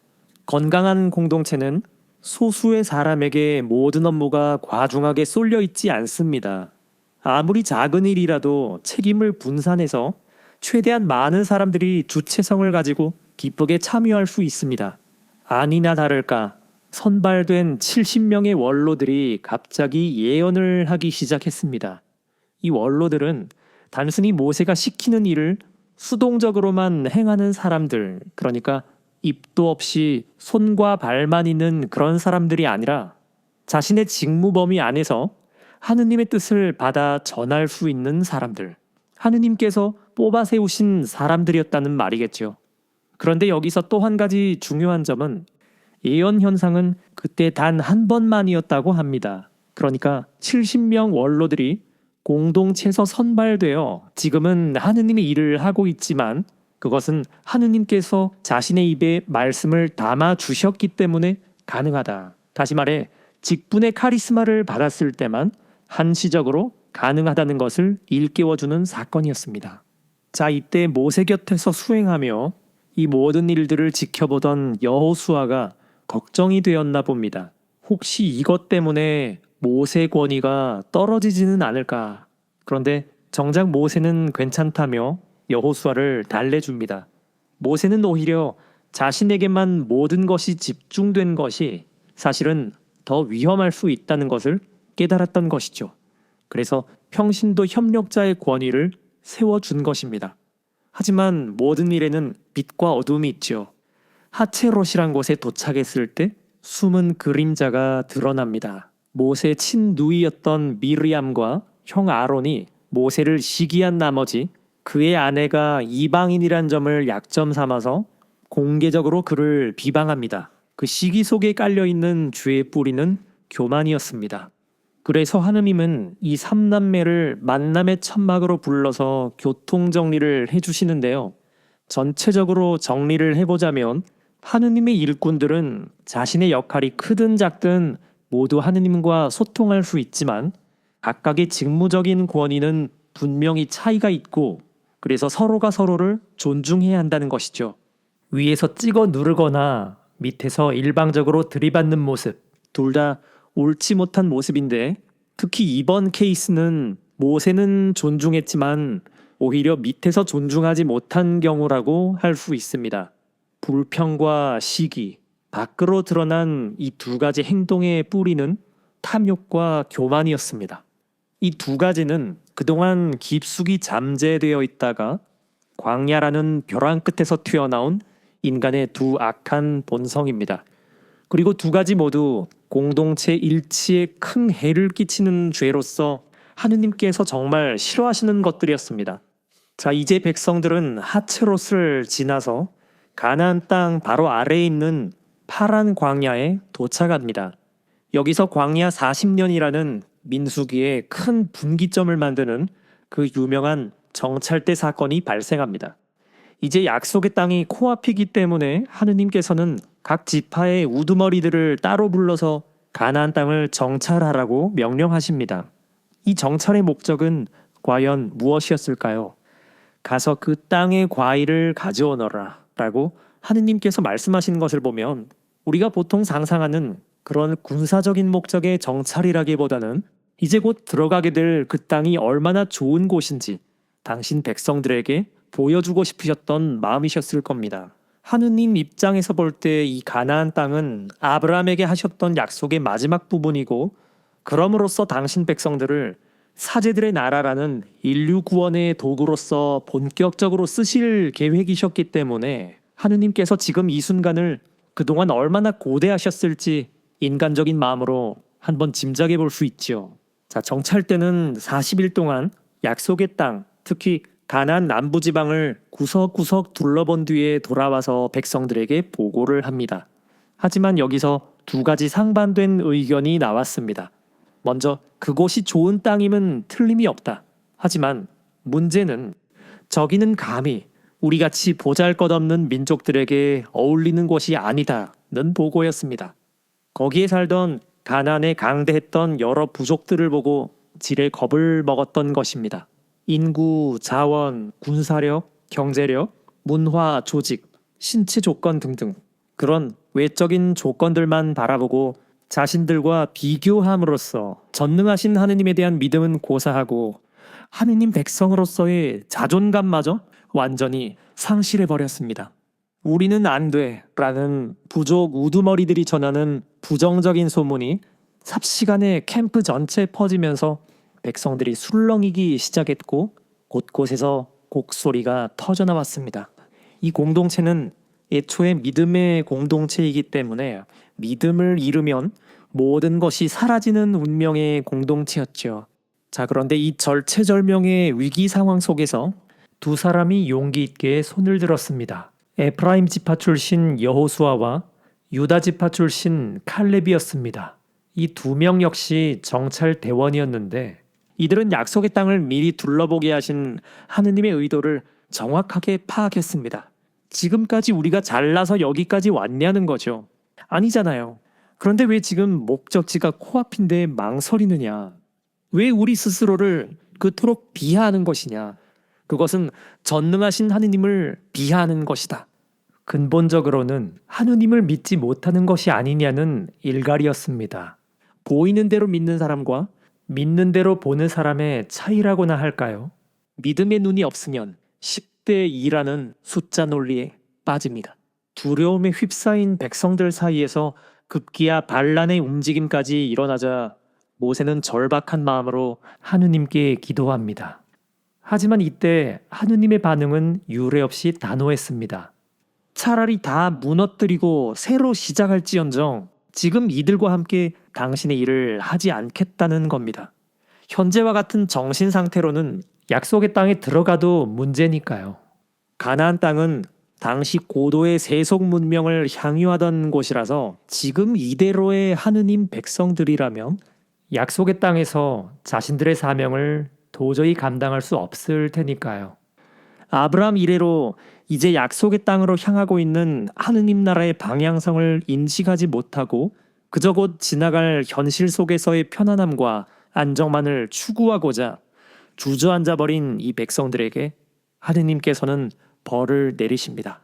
건강한 공동체는 소수의 사람에게 모든 업무가 과중하게 쏠려 있지 않습니다. 아무리 작은 일이라도 책임을 분산해서 최대한 많은 사람들이 주체성을 가지고 기쁘게 참여할 수 있습니다. 아니나 다를까 선발된 70명의 원로들이 갑자기 예언을 하기 시작했습니다. 이 원로들은 단순히 모세가 시키는 일을 수동적으로만 행하는 사람들, 그러니까 입도 없이 손과 발만 있는 그런 사람들이 아니라 자신의 직무 범위 안에서 하느님의 뜻을 받아 전할 수 있는 사람들, 하느님께서 뽑아 세우신 사람들이었다는 말이겠죠. 그런데 여기서 또 한 가지 중요한 점은 예언 현상은 그때 단 한 번만이었다고 합니다. 그러니까 70명 원로들이 공동체에서 선발되어 지금은 하느님의 일을 하고 있지만 그것은 하느님께서 자신의 입에 말씀을 담아 주셨기 때문에 가능하다. 다시 말해 직분의 카리스마를 받았을 때만 한시적으로 가능하다는 것을 일깨워주는 사건이었습니다. 자, 이때 모세 곁에서 수행하며 이 모든 일들을 지켜보던 여호수아가 걱정이 되었나 봅니다. 혹시 이것 때문에 모세 권위가 떨어지지는 않을까. 그런데 정작 모세는 괜찮다며 여호수아를 달래줍니다. 모세는 오히려 자신에게만 모든 것이 집중된 것이 사실은 더 위험할 수 있다는 것을 깨달았던 것이죠. 그래서 평신도 협력자의 권위를 세워준 것입니다. 하지만 모든 일에는 빛과 어둠이 있죠. 하체롯이란 곳에 도착했을 때 숨은 그림자가 드러납니다. 모세의 친누이였던 미르암과 형 아론이 모세를 시기한 나머지 그의 아내가 이방인이란 점을 약점 삼아서 공개적으로 그를 비방합니다. 그 시기 속에 깔려있는 죄의 뿌리는 교만이었습니다. 그래서 하느님은 이 삼남매를 만남의 천막으로 불러서 교통정리를 해주시는데요. 전체적으로 정리를 해보자면 하느님의 일꾼들은 자신의 역할이 크든 작든 모두 하느님과 소통할 수 있지만 각각의 직무적인 권위는 분명히 차이가 있고 그래서 서로가 서로를 존중해야 한다는 것이죠. 위에서 찍어 누르거나 밑에서 일방적으로 들이받는 모습, 둘 다 옳지 못한 모습인데 특히 이번 케이스는 모세는 존중했지만 오히려 밑에서 존중하지 못한 경우라고 할 수 있습니다. 불평과 시기, 밖으로 드러난 이 두 가지 행동의 뿌리는 탐욕과 교만이었습니다. 이 두 가지는 그동안 깊숙이 잠재되어 있다가 광야라는 벼랑 끝에서 튀어나온 인간의 두 악한 본성입니다. 그리고 두 가지 모두 공동체 일치에 큰 해를 끼치는 죄로서 하느님께서 정말 싫어하시는 것들이었습니다. 자, 이제 백성들은 하츠롯을 지나서 가나안 땅 바로 아래에 있는 파란 광야에 도착합니다. 여기서 광야 40년이라는 민수기에 큰 분기점을 만드는 그 유명한 정찰대 사건이 발생합니다. 이제 약속의 땅이 코앞이기 때문에 하느님께서는 각 지파의 우두머리들을 따로 불러서 가나안 땅을 정찰하라고 명령하십니다. 이 정찰의 목적은 과연 무엇이었을까요? 가서 그 땅의 과일을 가져오너라 라고 하느님께서 말씀하신 것을 보면 우리가 보통 상상하는 그런 군사적인 목적의 정찰이라기보다는 이제 곧 들어가게 될 그 땅이 얼마나 좋은 곳인지 당신 백성들에게 보여주고 싶으셨던 마음이셨을 겁니다. 하느님 입장에서 볼 때 이 가나안 땅은 아브라함에게 하셨던 약속의 마지막 부분이고 그럼으로써 당신 백성들을 사제들의 나라라는 인류 구원의 도구로서 본격적으로 쓰실 계획이셨기 때문에 하느님께서 지금 이 순간을 그동안 얼마나 고대하셨을지 인간적인 마음으로 한번 짐작해 볼 수 있죠. 자, 정찰 때는 40일 동안 약속의 땅, 특히 가나안 남부 지방을 구석구석 둘러본 뒤에 돌아와서 백성들에게 보고를 합니다. 하지만 여기서 두 가지 상반된 의견이 나왔습니다. 먼저 그곳이 좋은 땅임은 틀림이 없다. 하지만 문제는 저기는 감히 우리같이 보잘것없는 민족들에게 어울리는 곳이 아니다는 보고였습니다. 거기에 살던 가나안에 강대했던 여러 부족들을 보고 지레 겁을 먹었던 것입니다. 인구, 자원, 군사력, 경제력, 문화, 조직, 신체 조건 등등 그런 외적인 조건들만 바라보고 자신들과 비교함으로써 전능하신 하느님에 대한 믿음은 고사하고 하느님 백성으로서의 자존감마저 완전히 상실해버렸습니다. 우리는 안 돼 라는 부족 우두머리들이 전하는 부정적인 소문이 삽시간에 캠프 전체에 퍼지면서 백성들이 술렁이기 시작했고 곳곳에서 곡소리가 터져나왔습니다. 이 공동체는 애초에 믿음의 공동체이기 때문에 믿음을 잃으면 모든 것이 사라지는 운명의 공동체였죠. 자, 그런데 이 절체절명의 위기 상황 속에서 두 사람이 용기 있게 손을 들었습니다. 에프라임 지파 출신 여호수아와 유다 지파 출신 칼렙이었습니다. 이 두 명 역시 정찰 대원이었는데 이들은 약속의 땅을 미리 둘러보게 하신 하느님의 의도를 정확하게 파악했습니다. 지금까지 우리가 잘나서 여기까지 왔냐는 거죠. 아니잖아요. 그런데 왜 지금 목적지가 코앞인데 망설이느냐? 왜 우리 스스로를 그토록 비하하는 것이냐? 그것은 전능하신 하느님을 비하하는 것이다. 근본적으로는 하느님을 믿지 못하는 것이 아니냐는 일갈이었습니다. 보이는 대로 믿는 사람과 믿는 대로 보는 사람의 차이라고나 할까요? 믿음의 눈이 없으면 10대 2라는 숫자 논리에 빠집니다. 두려움에 휩싸인 백성들 사이에서 급기야 반란의 움직임까지 일어나자 모세는 절박한 마음으로 하느님께 기도합니다. 하지만 이때 하느님의 반응은 유례 없이 단호했습니다. 차라리 다 무너뜨리고 새로 시작할지언정 지금 이들과 함께 당신의 일을 하지 않겠다는 겁니다. 현재와 같은 정신 상태로는 약속의 땅에 들어가도 문제니까요. 가나안 땅은 당시 고도의 세속 문명을 향유하던 곳이라서 지금 이대로의 하느님 백성들이라면 약속의 땅에서 자신들의 사명을 도저히 감당할 수 없을 테니까요. 아브라함 이래로 이제 약속의 땅으로 향하고 있는 하느님 나라의 방향성을 인식하지 못하고 그저 곧 지나갈 현실 속에서의 편안함과 안정만을 추구하고자 주저앉아버린 이 백성들에게 하느님께서는 벌을 내리십니다.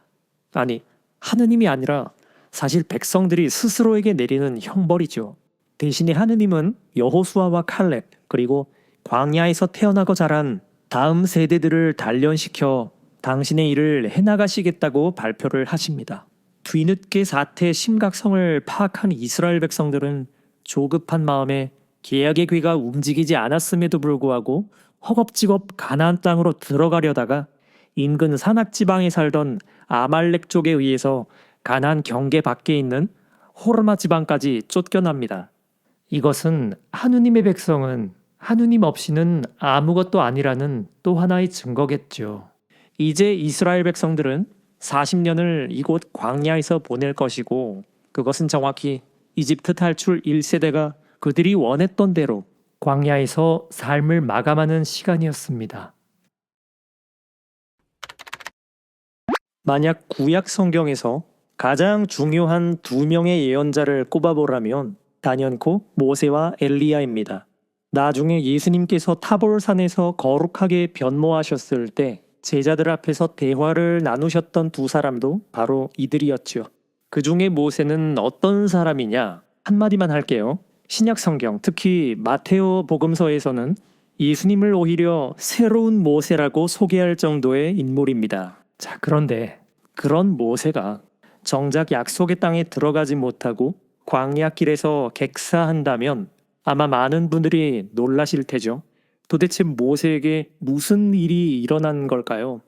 아니, 하느님이 아니라 사실 백성들이 스스로에게 내리는 형벌이죠. 대신에 하느님은 여호수아와 칼렙 그리고 광야에서 태어나고 자란 다음 세대들을 단련시켜 당신의 일을 해나가시겠다고 발표를 하십니다. 뒤늦게 사태의 심각성을 파악한 이스라엘 백성들은 조급한 마음에 계약의 귀가 움직이지 않았음에도 불구하고 허겁지겁 가나안 땅으로 들어가려다가 인근 산악지방에 살던 아말렉 족에 의해서 가나안 경계 밖에 있는 호르마 지방까지 쫓겨납니다. 이것은 하느님의 백성은 하느님 없이는 아무것도 아니라는 또 하나의 증거겠죠. 이제 이스라엘 백성들은 40년을 이곳 광야에서 보낼 것이고 그것은 정확히 이집트 탈출 1세대가 그들이 원했던 대로 광야에서 삶을 마감하는 시간이었습니다. 만약 구약 성경에서 가장 중요한 두 명의 예언자를 꼽아보라면 단연코 모세와 엘리야입니다. 나중에 예수님께서 타볼산에서 거룩하게 변모하셨을 때 제자들 앞에서 대화를 나누셨던 두 사람도 바로 이들이었죠. 그 중에 모세는 어떤 사람이냐? 한마디만 할게요. 신약 성경, 특히 마테오 복음서에서는 예수님을 오히려 새로운 모세라고 소개할 정도의 인물입니다. 자, 그런데 그런 모세가 정작 약속의 땅에 들어가지 못하고 광야 길에서 객사한다면 아마 많은 분들이 놀라실 테죠. 도대체 모세에게 무슨 일이 일어난 걸까요?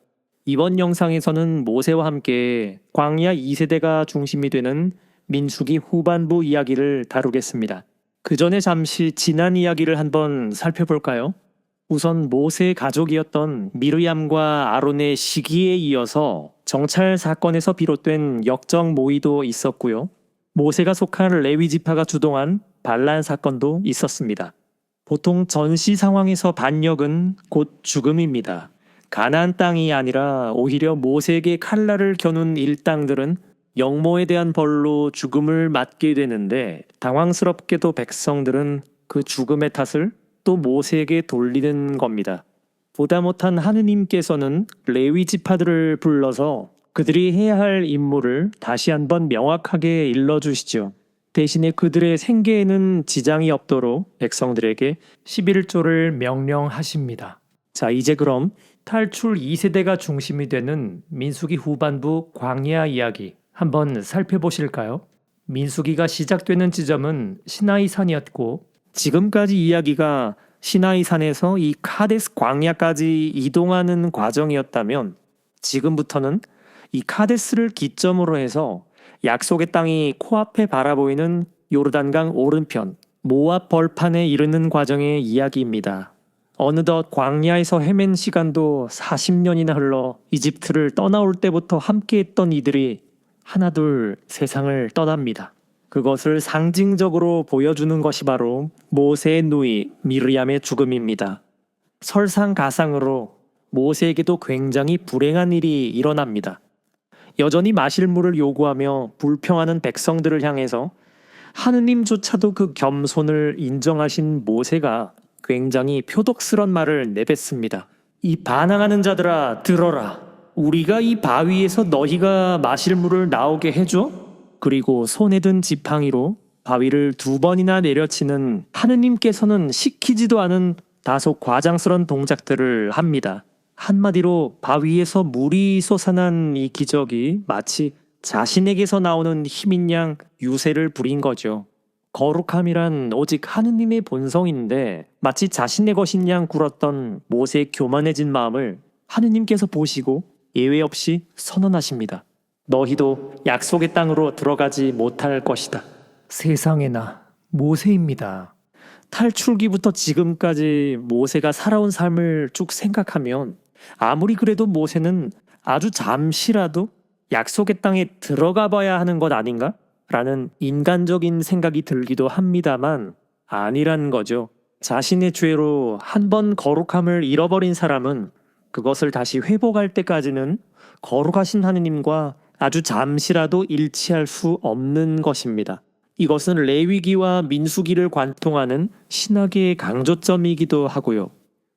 이번 영상에서는 모세와 함께 광야 2세대가 중심이 되는 민수기 후반부 이야기를 다루겠습니다. 그 전에 잠시 지난 이야기를 한번 살펴볼까요? 우선 모세의 가족이었던 미르얌과 아론의 시기에 이어서 정찰 사건에서 비롯된 역적 모의도 있었고요. 모세가 속한 레위 지파가 주동한 반란 사건도 있었습니다. 보통 전시 상황에서 반역은 곧 죽음입니다. 가나안 땅이 아니라 오히려 모세에게 칼날을 겨눈 일당들은 영모에 대한 벌로 죽음을 맞게 되는데 당황스럽게도 백성들은 그 죽음의 탓을 또 모세에게 돌리는 겁니다. 보다 못한 하느님께서는 레위 지파들을 불러서 그들이 해야 할 임무를 다시 한번 명확하게 일러주시죠. 대신에 그들의 생계에는 지장이 없도록 백성들에게 11조를 명령하십니다. 자, 이제 그럼 탈출 2세대가 중심이 되는 민수기 후반부 광야 이야기 한번 살펴보실까요? 민수기가 시작되는 지점은 시나이산이었고 지금까지 이야기가 시나이산에서 이 카데스 광야까지 이동하는 과정이었다면 지금부터는 이 카데스를 기점으로 해서 약속의 땅이 코앞에 바라보이는 요르단강 오른편 모압 벌판에 이르는 과정의 이야기입니다. 어느덧 광야에서 헤맨 시간도 40년이나 흘러 이집트를 떠나올 때부터 함께했던 이들이 하나둘 세상을 떠납니다. 그것을 상징적으로 보여주는 것이 바로 모세의 누이 미르얌의 죽음입니다. 설상가상으로 모세에게도 굉장히 불행한 일이 일어납니다. 여전히 마실 물을 요구하며 불평하는 백성들을 향해서 하느님조차도 그 겸손을 인정하신 모세가 굉장히 표독스런 말을 내뱉습니다. 이 반항하는 자들아 들어라. 우리가 이 바위에서 너희가 마실 물을 나오게 해줘? 그리고 손에 든 지팡이로 바위를 2번이나 내려치는 하느님께서는 시키지도 않은 다소 과장스러운 동작들을 합니다. 한마디로 바위에서 물이 솟아난 이 기적이 마치 자신에게서 나오는 힘인 양 유세를 부린 거죠. 거룩함이란 오직 하느님의 본성인데 마치 자신의 것인 양 굴었던 모세의 교만해진 마음을 하느님께서 보시고 예외 없이 선언하십니다. 너희도 약속의 땅으로 들어가지 못할 것이다. 세상에나 모세입니다. 탈출기부터 지금까지 모세가 살아온 삶을 쭉 생각하면 아무리 그래도 모세는 아주 잠시라도 약속의 땅에 들어가 봐야 하는 것 아닌가? 라는 인간적인 생각이 들기도 합니다만 아니란 거죠. 자신의 죄로 한 번 거룩함을 잃어버린 사람은 그것을 다시 회복할 때까지는 거룩하신 하느님과 아주 잠시라도 일치할 수 없는 것입니다. 이것은 레위기와 민수기를 관통하는 신학의 강조점이기도 하고요.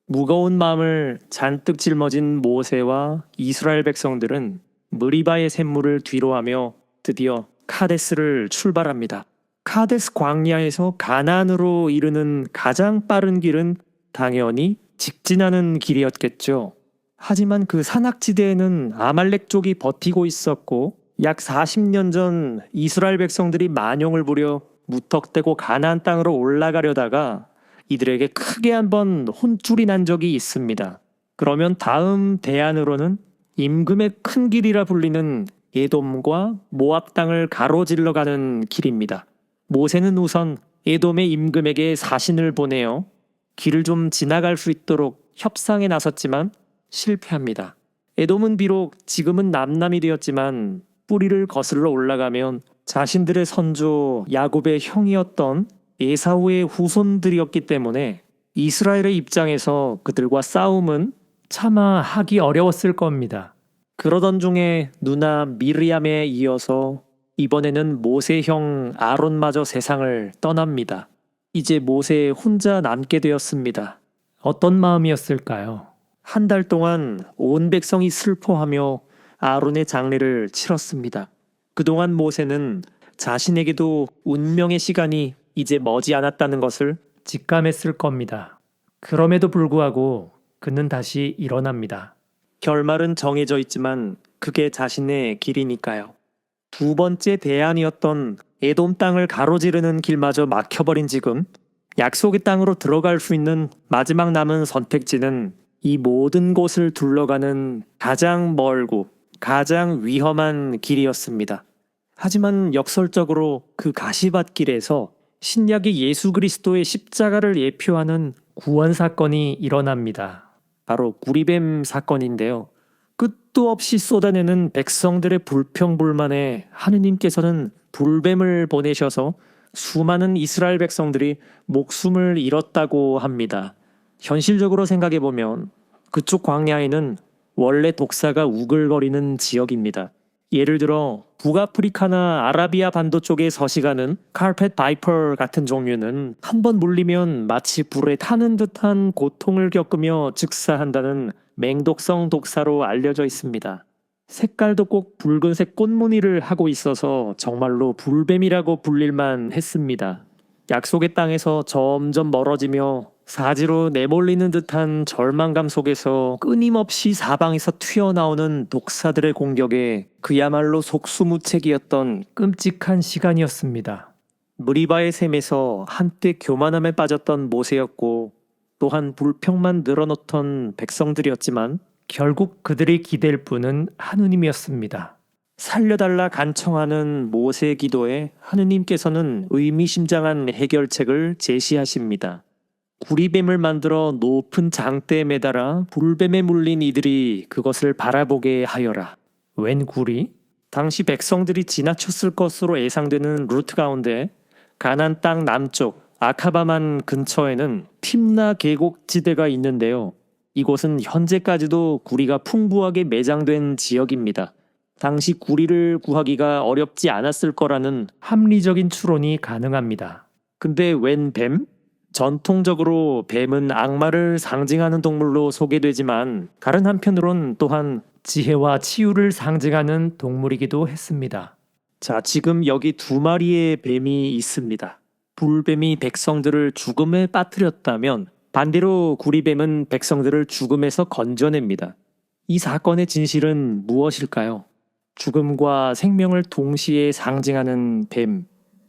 무거운 마음을 잔뜩 짊어진 모세와 이스라엘 백성들은 느리바의 샘물을 뒤로하며 드디어 카데스를 출발합니다. 카데스 광야에서 가나안으로 이르는 가장 빠른 길은 당연히 직진하는 길이었겠죠. 하지만 그 산악지대에는 아말렉족이 버티고 있었고 약 40년 전 이스라엘 백성들이 만용을 부려 무턱대고 가나안 땅으로 올라가려다가 이들에게 크게 한번 혼쭐이 난 적이 있습니다. 그러면 다음 대안으로는 임금의 큰 길이라 불리는 에돔과 모압 땅을 가로질러 가는 길입니다. 모세는 우선 에돔의 임금에게 사신을 보내어 길을 좀 지나갈 수 있도록 협상에 나섰지만 실패합니다. 에돔은 비록 지금은 남남이 되었지만 뿌리를 거슬러 올라가면 자신들의 선조 야곱의 형이었던 에사우의 후손들이었기 때문에 이스라엘의 입장에서 그들과 싸움은 차마 하기 어려웠을 겁니다. 그러던 중에 누나 미리암에 이어서 이번에는 모세 형 아론마저 세상을 떠납니다. 이제 모세 혼자 남게 되었습니다. 어떤 마음이었을까요? 한 달 동안 온 백성이 슬퍼하며 아론의 장례를 치렀습니다. 그동안 모세는 자신에게도 운명의 시간이 이제 머지않았다는 것을 직감했을 겁니다. 그럼에도 불구하고 그는 다시 일어납니다. 결말은 정해져 있지만 그게 자신의 길이니까요. 두 번째 대안이었던 에돔 땅을 가로지르는 길마저 막혀버린 지금 약속의 땅으로 들어갈 수 있는 마지막 남은 선택지는 이 모든 곳을 둘러가는 가장 멀고 가장 위험한 길이었습니다. 하지만 역설적으로 그 가시밭길에서 신약의 예수 그리스도의 십자가를 예표하는 구원 사건이 일어납니다. 바로 구리뱀 사건인데요. 끝도 없이 쏟아내는 백성들의 불평불만에 하느님께서는 불뱀을 보내셔서 수많은 이스라엘 백성들이 목숨을 잃었다고 합니다. 현실적으로 생각해보면 그쪽 광야에는 원래 독사가 우글거리는 지역입니다. 예를 들어 북아프리카나 아라비아 반도 쪽에 서식하는 카펫 바이퍼 같은 종류는 한번 물리면 마치 불에 타는 듯한 고통을 겪으며 즉사한다는 맹독성 독사로 알려져 있습니다. 색깔도 꼭 붉은색 꽃무늬를 하고 있어서 정말로 불뱀이라고 불릴만 했습니다. 약속의 땅에서 점점 멀어지며 사지로 내몰리는 듯한 절망감 속에서 끊임없이 사방에서 튀어나오는 독사들의 공격에 그야말로 속수무책이었던 끔찍한 시간이었습니다. 무리바의 셈에서 한때 교만함에 빠졌던 모세였고 또한 불평만 늘어놓던 백성들이었지만 결국 그들이 기댈 분은 하느님이었습니다. 살려달라 간청하는 모세의 기도에 하느님께서는 의미심장한 해결책을 제시하십니다. 구리뱀을 만들어 높은 장대에 매달아 불뱀에 물린 이들이 그것을 바라보게 하여라. 웬 구리? 당시 백성들이 지나쳤을 것으로 예상되는 루트 가운데 가나안 땅 남쪽 아카바만 근처에는 팀나 계곡지대가 있는데요. 이곳은 현재까지도 구리가 풍부하게 매장된 지역입니다. 당시 구리를 구하기가 어렵지 않았을 거라는 합리적인 추론이 가능합니다. 근데 웬 뱀? 전통적으로 뱀은 악마를 상징하는 동물로 소개되지만 다른 한편으론 또한 지혜와 치유를 상징하는 동물이기도 했습니다. 자, 지금 여기 두 마리의 뱀이 있습니다. 불뱀이 백성들을 죽음에 빠뜨렸다면 반대로 구리뱀은 백성들을 죽음에서 건져냅니다. 이 사건의 진실은 무엇일까요? 죽음과 생명을 동시에 상징하는 뱀.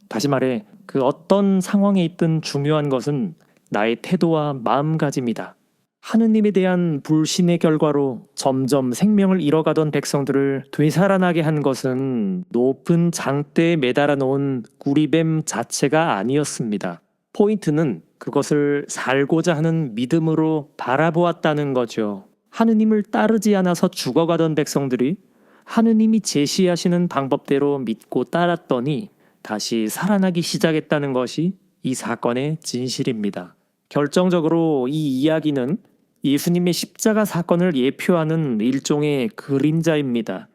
다시 말해 그 어떤 상황에 있든 중요한 것은 나의 태도와 마음가짐이다. 하느님에 대한 불신의 결과로 점점 생명을 잃어가던 백성들을 되살아나게 한 것은 높은 장대에 매달아 놓은 구리뱀 자체가 아니었습니다. 포인트는 그것을 살고자 하는 믿음으로 바라보았다는 거죠. 하느님을 따르지 않아서 죽어가던 백성들이 하느님이 제시하시는 방법대로 믿고 따랐더니 다시 살아나기 시작했다는 것이 이 사건의 진실입니다. 결정적으로 이 이야기는 예수님의 십자가 사건을 예표하는 일종의 그림자입니다.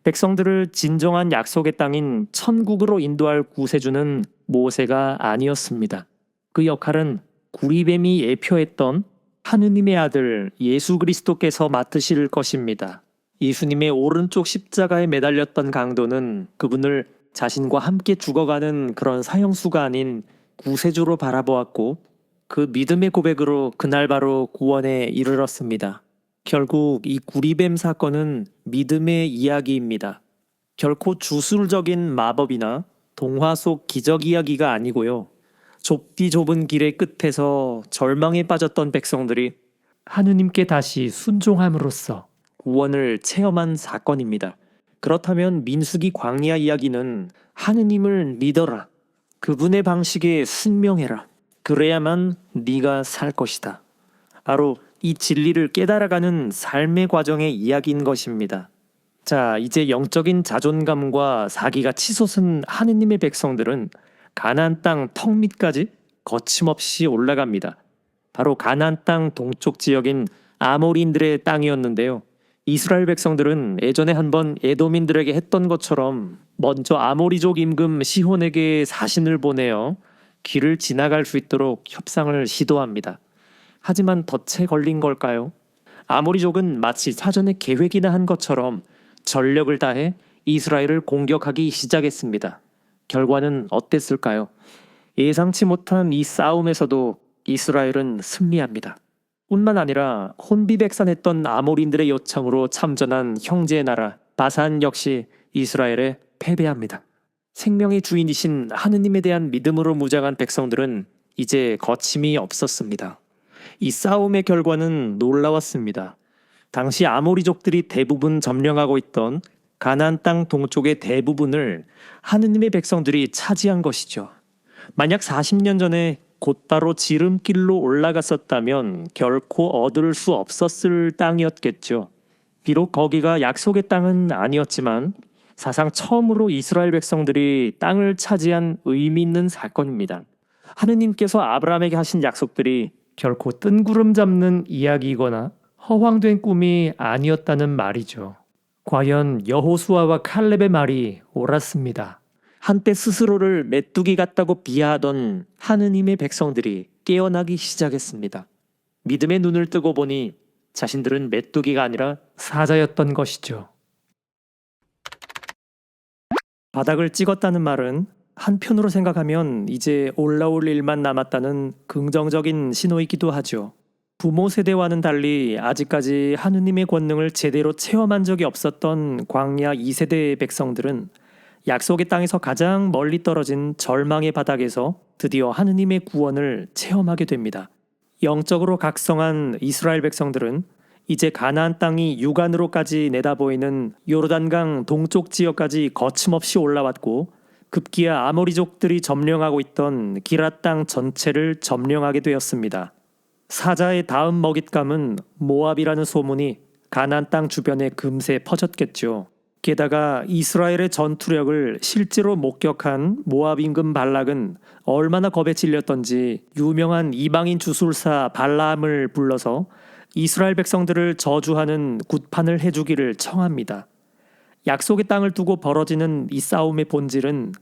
백성들을 진정한 약속의 땅인 천국으로 인도할 구세주는 모세가 아니었습니다. 그 역할은 구리뱀이 예표했던 하느님의 아들 예수 그리스도께서 맡으실 것입니다. 예수님의 오른쪽 십자가에 매달렸던 강도는 그분을 자신과 함께 죽어가는 그런 사형수가 아닌 구세주로 바라보았고 그 믿음의 고백으로 그날 바로 구원에 이르렀습니다. 결국 이 구리뱀 사건은 믿음의 이야기입니다. 결코 주술적인 마법이나 동화 속 기적 이야기가 아니고요. 좁디 좁은 길의 끝에서 절망에 빠졌던 백성들이 하느님께 다시 순종함으로써 구원을 체험한 사건입니다. 그렇다면 민수기 광야 이야기는 하느님을 믿어라. 그분의 방식에 순명해라. 그래야만 네가 살 것이다. 바로 이 진리를 깨달아가는 삶의 과정의 이야기인 것입니다. 자, 이제 영적인 자존감과 사기가 치솟은 하느님의 백성들은 가나안 땅 턱 밑까지 거침없이 올라갑니다. 바로 가나안 땅 동쪽 지역인 아모리인들의 땅이었는데요. 이스라엘 백성들은 예전에 한번 에돔인들에게 했던 것처럼 먼저 아모리족 임금 시혼에게 사신을 보내어 길을 지나갈 수 있도록 협상을 시도합니다. 하지만 덫에 걸린 걸까요? 아모리족은 마치 사전에 계획이나 한 것처럼 전력을 다해 이스라엘을 공격하기 시작했습니다. 결과는 어땠을까요? 예상치 못한 이 싸움에서도 이스라엘은 승리합니다. 뿐만 아니라 혼비백산했던 아모린들의 요청으로 참전한 형제의 나라 바산 역시 이스라엘에 패배합니다. 생명의 주인이신 하느님에 대한 믿음으로 무장한 백성들은 이제 거침이 없었습니다. 이 싸움의 결과는 놀라웠습니다. 당시 아모리족들이 대부분 점령하고 있던 가나안 땅 동쪽의 대부분을 하느님의 백성들이 차지한 것이죠. 만약 40년 전에 곧바로 지름길로 올라갔었다면 결코 얻을 수 없었을 땅이었겠죠. 비록 거기가 약속의 땅은 아니었지만 사상 처음으로 이스라엘 백성들이 땅을 차지한 의미 있는 사건입니다. 하느님께서 아브라함에게 하신 약속들이 결코 뜬구름 잡는 이야기이거나 허황된 꿈이 아니었다는 말이죠. 과연 여호수아와 칼렙의 말이 옳았습니다. 한때 스스로를 메뚜기 같다고 비하하던 하느님의 백성들이 깨어나기 시작했습니다. 믿음의 눈을 뜨고 보니 자신들은 메뚜기가 아니라 사자였던 것이죠. 바닥을 찍었다는 말은 한편으로 생각하면 이제 올라올 일만 남았다는 긍정적인 신호이기도 하죠. 부모 세대와는 달리 아직까지 하느님의 권능을 제대로 체험한 적이 없었던 광야 2세대의 백성들은 약속의 땅에서 가장 멀리 떨어진 절망의 바닥에서 드디어 하느님의 구원을 체험하게 됩니다. 영적으로 각성한 이스라엘 백성들은 이제 가나안 땅이 육안으로까지 내다보이는 요르단강 동쪽 지역까지 거침없이 올라왔고 급기야 아모리족들이 점령하고 있던 기랏 땅 전체를 점령하게 되었습니다. 사자의 다음 먹잇감은 모압이라는 소문이 가나안 땅 주변에 금세 퍼졌겠죠. 게다가 이스라엘의 전투력을 실제로 목격한 모압 임금 발락은 얼마나 겁에 질렸던지 유명한 이방인 주술사 발라함을 불러서 이스라엘 백성들을 저주하는 굿판을 해주기를 청합니다. 약속의 땅을 두고 벌어지는 이 싸움의 본질은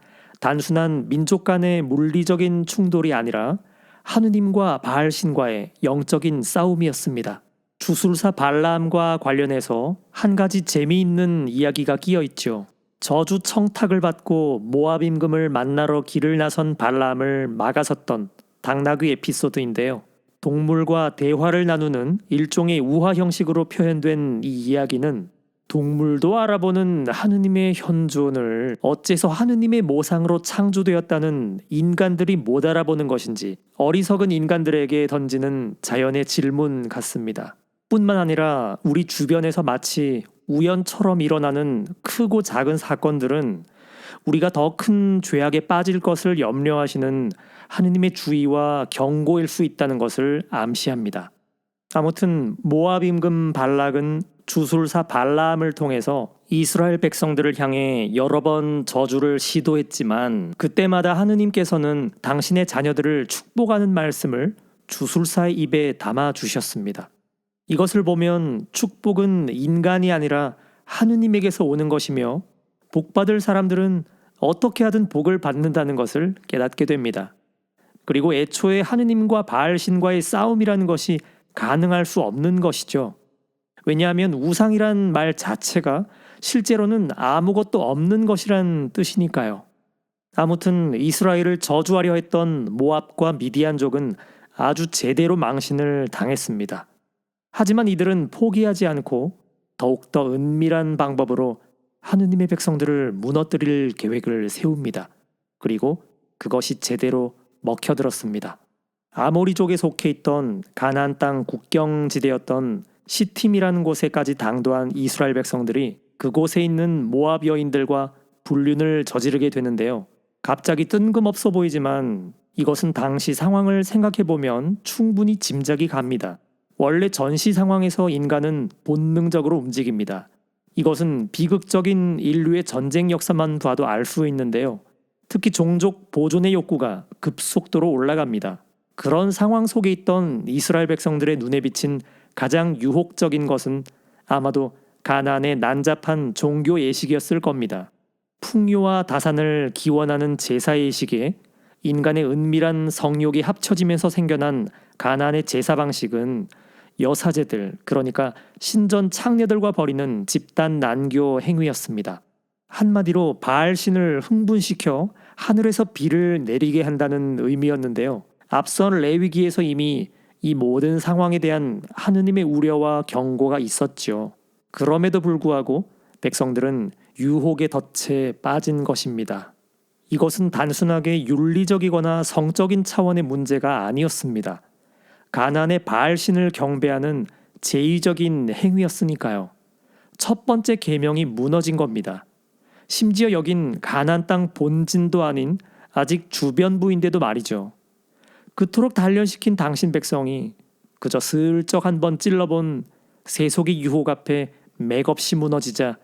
단순한 민족 간의 물리적인 충돌이 아니라 하느님과 바알 신과의 영적인 싸움이었습니다. 주술사 발라함과 관련해서 한 가지 재미있는 이야기가 끼어 있죠. 저주 청탁을 받고 모압 임금을 만나러 길을 나선 발라함을 막아섰던 당나귀 에피소드인데요. 동물과 대화를 나누는 일종의 우화 형식으로 표현된 이 이야기는 동물도 알아보는 하느님의 현존을 어째서 하느님의 모상으로 창조되었다는 인간들이 못 알아보는 것인지 어리석은 인간들에게 던지는 자연의 질문 같습니다. 뿐만 아니라 우리 주변에서 마치 우연처럼 일어나는 크고 작은 사건들은 우리가 더 큰 죄악에 빠질 것을 염려하시는 하느님의 주의와 경고일 수 있다는 것을 암시합니다. 아무튼 모압 임금 발락은 주술사 발라함을 통해서 이스라엘 백성들을 향해 여러 번 저주를 시도했지만 그때마다 하느님께서는 당신의 자녀들을 축복하는 말씀을 주술사의 입에 담아 주셨습니다. 이것을 보면 축복은 인간이 아니라 하느님에게서 오는 것이며 복받을 사람들은 어떻게 하든 복을 받는다는 것을 깨닫게 됩니다. 그리고 애초에 하느님과 바알 신과의 싸움이라는 것이 가능할 수 없는 것이죠. 왜냐하면 우상이란 말 자체가 실제로는 아무것도 없는 것이란 뜻이니까요. 아무튼 이스라엘을 저주하려 했던 모압과 미디안족은 아주 제대로 망신을 당했습니다. 하지만 이들은 포기하지 않고 더욱더 은밀한 방법으로 하느님의 백성들을 무너뜨릴 계획을 세웁니다. 그리고 그것이 제대로 먹혀들었습니다. 아모리족에 속해 있던 가나안 땅 국경지대였던 시팀이라는 곳에까지 당도한 이스라엘 백성들이 그곳에 있는 모압 여인들과 불륜을 저지르게 되는데요. 갑자기 뜬금없어 보이지만 이것은 당시 상황을 생각해보면 충분히 짐작이 갑니다. 원래 전시 상황에서 인간은 본능적으로 움직입니다. 이것은 비극적인 인류의 전쟁 역사만 봐도 알 수 있는데요. 특히 종족 보존의 욕구가 급속도로 올라갑니다. 그런 상황 속에 있던 이스라엘 백성들의 눈에 비친 가장 유혹적인 것은 아마도 가나안의 난잡한 종교 예식이었을 겁니다. 풍요와 다산을 기원하는 제사 예식에 인간의 은밀한 성욕이 합쳐지면서 생겨난 가나안의 제사 방식은 여사제들, 그러니까 신전 창녀들과 벌이는 집단 난교 행위였습니다. 한마디로 바알신을 흥분시켜 하늘에서 비를 내리게 한다는 의미였는데요. 앞선 레위기에서 이미 이 모든 상황에 대한 하느님의 우려와 경고가 있었죠. 그럼에도 불구하고 백성들은 유혹의 덫에 빠진 것입니다. 이것은 단순하게 윤리적이거나 성적인 차원의 문제가 아니었습니다. 가나안의 바알신을 경배하는 제의적인 행위였으니까요. 첫 번째 계명이 무너진 겁니다. 심지어 여긴 가나안 땅 본진도 아닌 아직 주변부인데도 말이죠. 그토록 단련시킨 당신 백성이 그저 슬쩍 한번 찔러본 세속의 유혹 앞에 맥없이 무너지자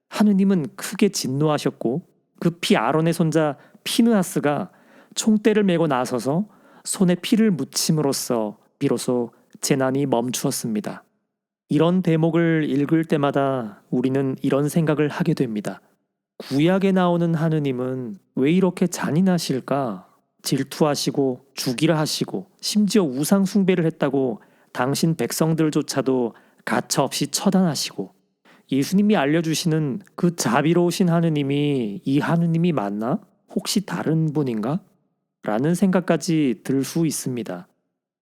하느님은 크게 진노하셨고 급히 아론의 손자 피느하스가 총대를 메고 나서서 손에 피를 묻힘으로써 비로소 재난이 멈추었습니다. 이런 대목을 읽을 때마다 우리는 이런 생각을 하게 됩니다. 구약에 나오는 하느님은 왜 이렇게 잔인하실까? 질투하시고 죽이라 하시고 심지어 우상 숭배를 했다고 당신 백성들조차도 가차없이 처단하시고 예수님이 알려주시는 그 자비로우신 하느님이 이 하느님이 맞나? 혹시 다른 분인가? 라는 생각까지 들 수 있습니다.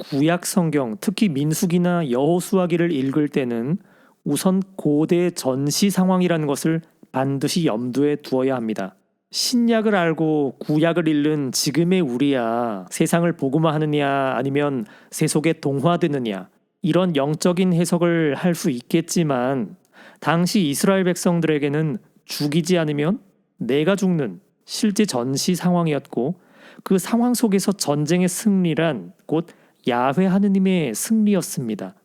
구약 성경, 특히 민수기나 여호수아기를 읽을 때는 우선 고대 전시 상황이라는 것을 반드시 염두에 두어야 합니다. 신약을 알고 구약을 읽는 지금의 우리야 세상을 복음화 하느냐 아니면 세속에 동화되느냐 이런 영적인 해석을 할 수 있겠지만 당시 이스라엘 백성들에게는 죽이지 않으면 내가 죽는 실제 전시 상황이었고 그 상황 속에서 전쟁의 승리란 곧 야훼 하느님의 승리였습니다.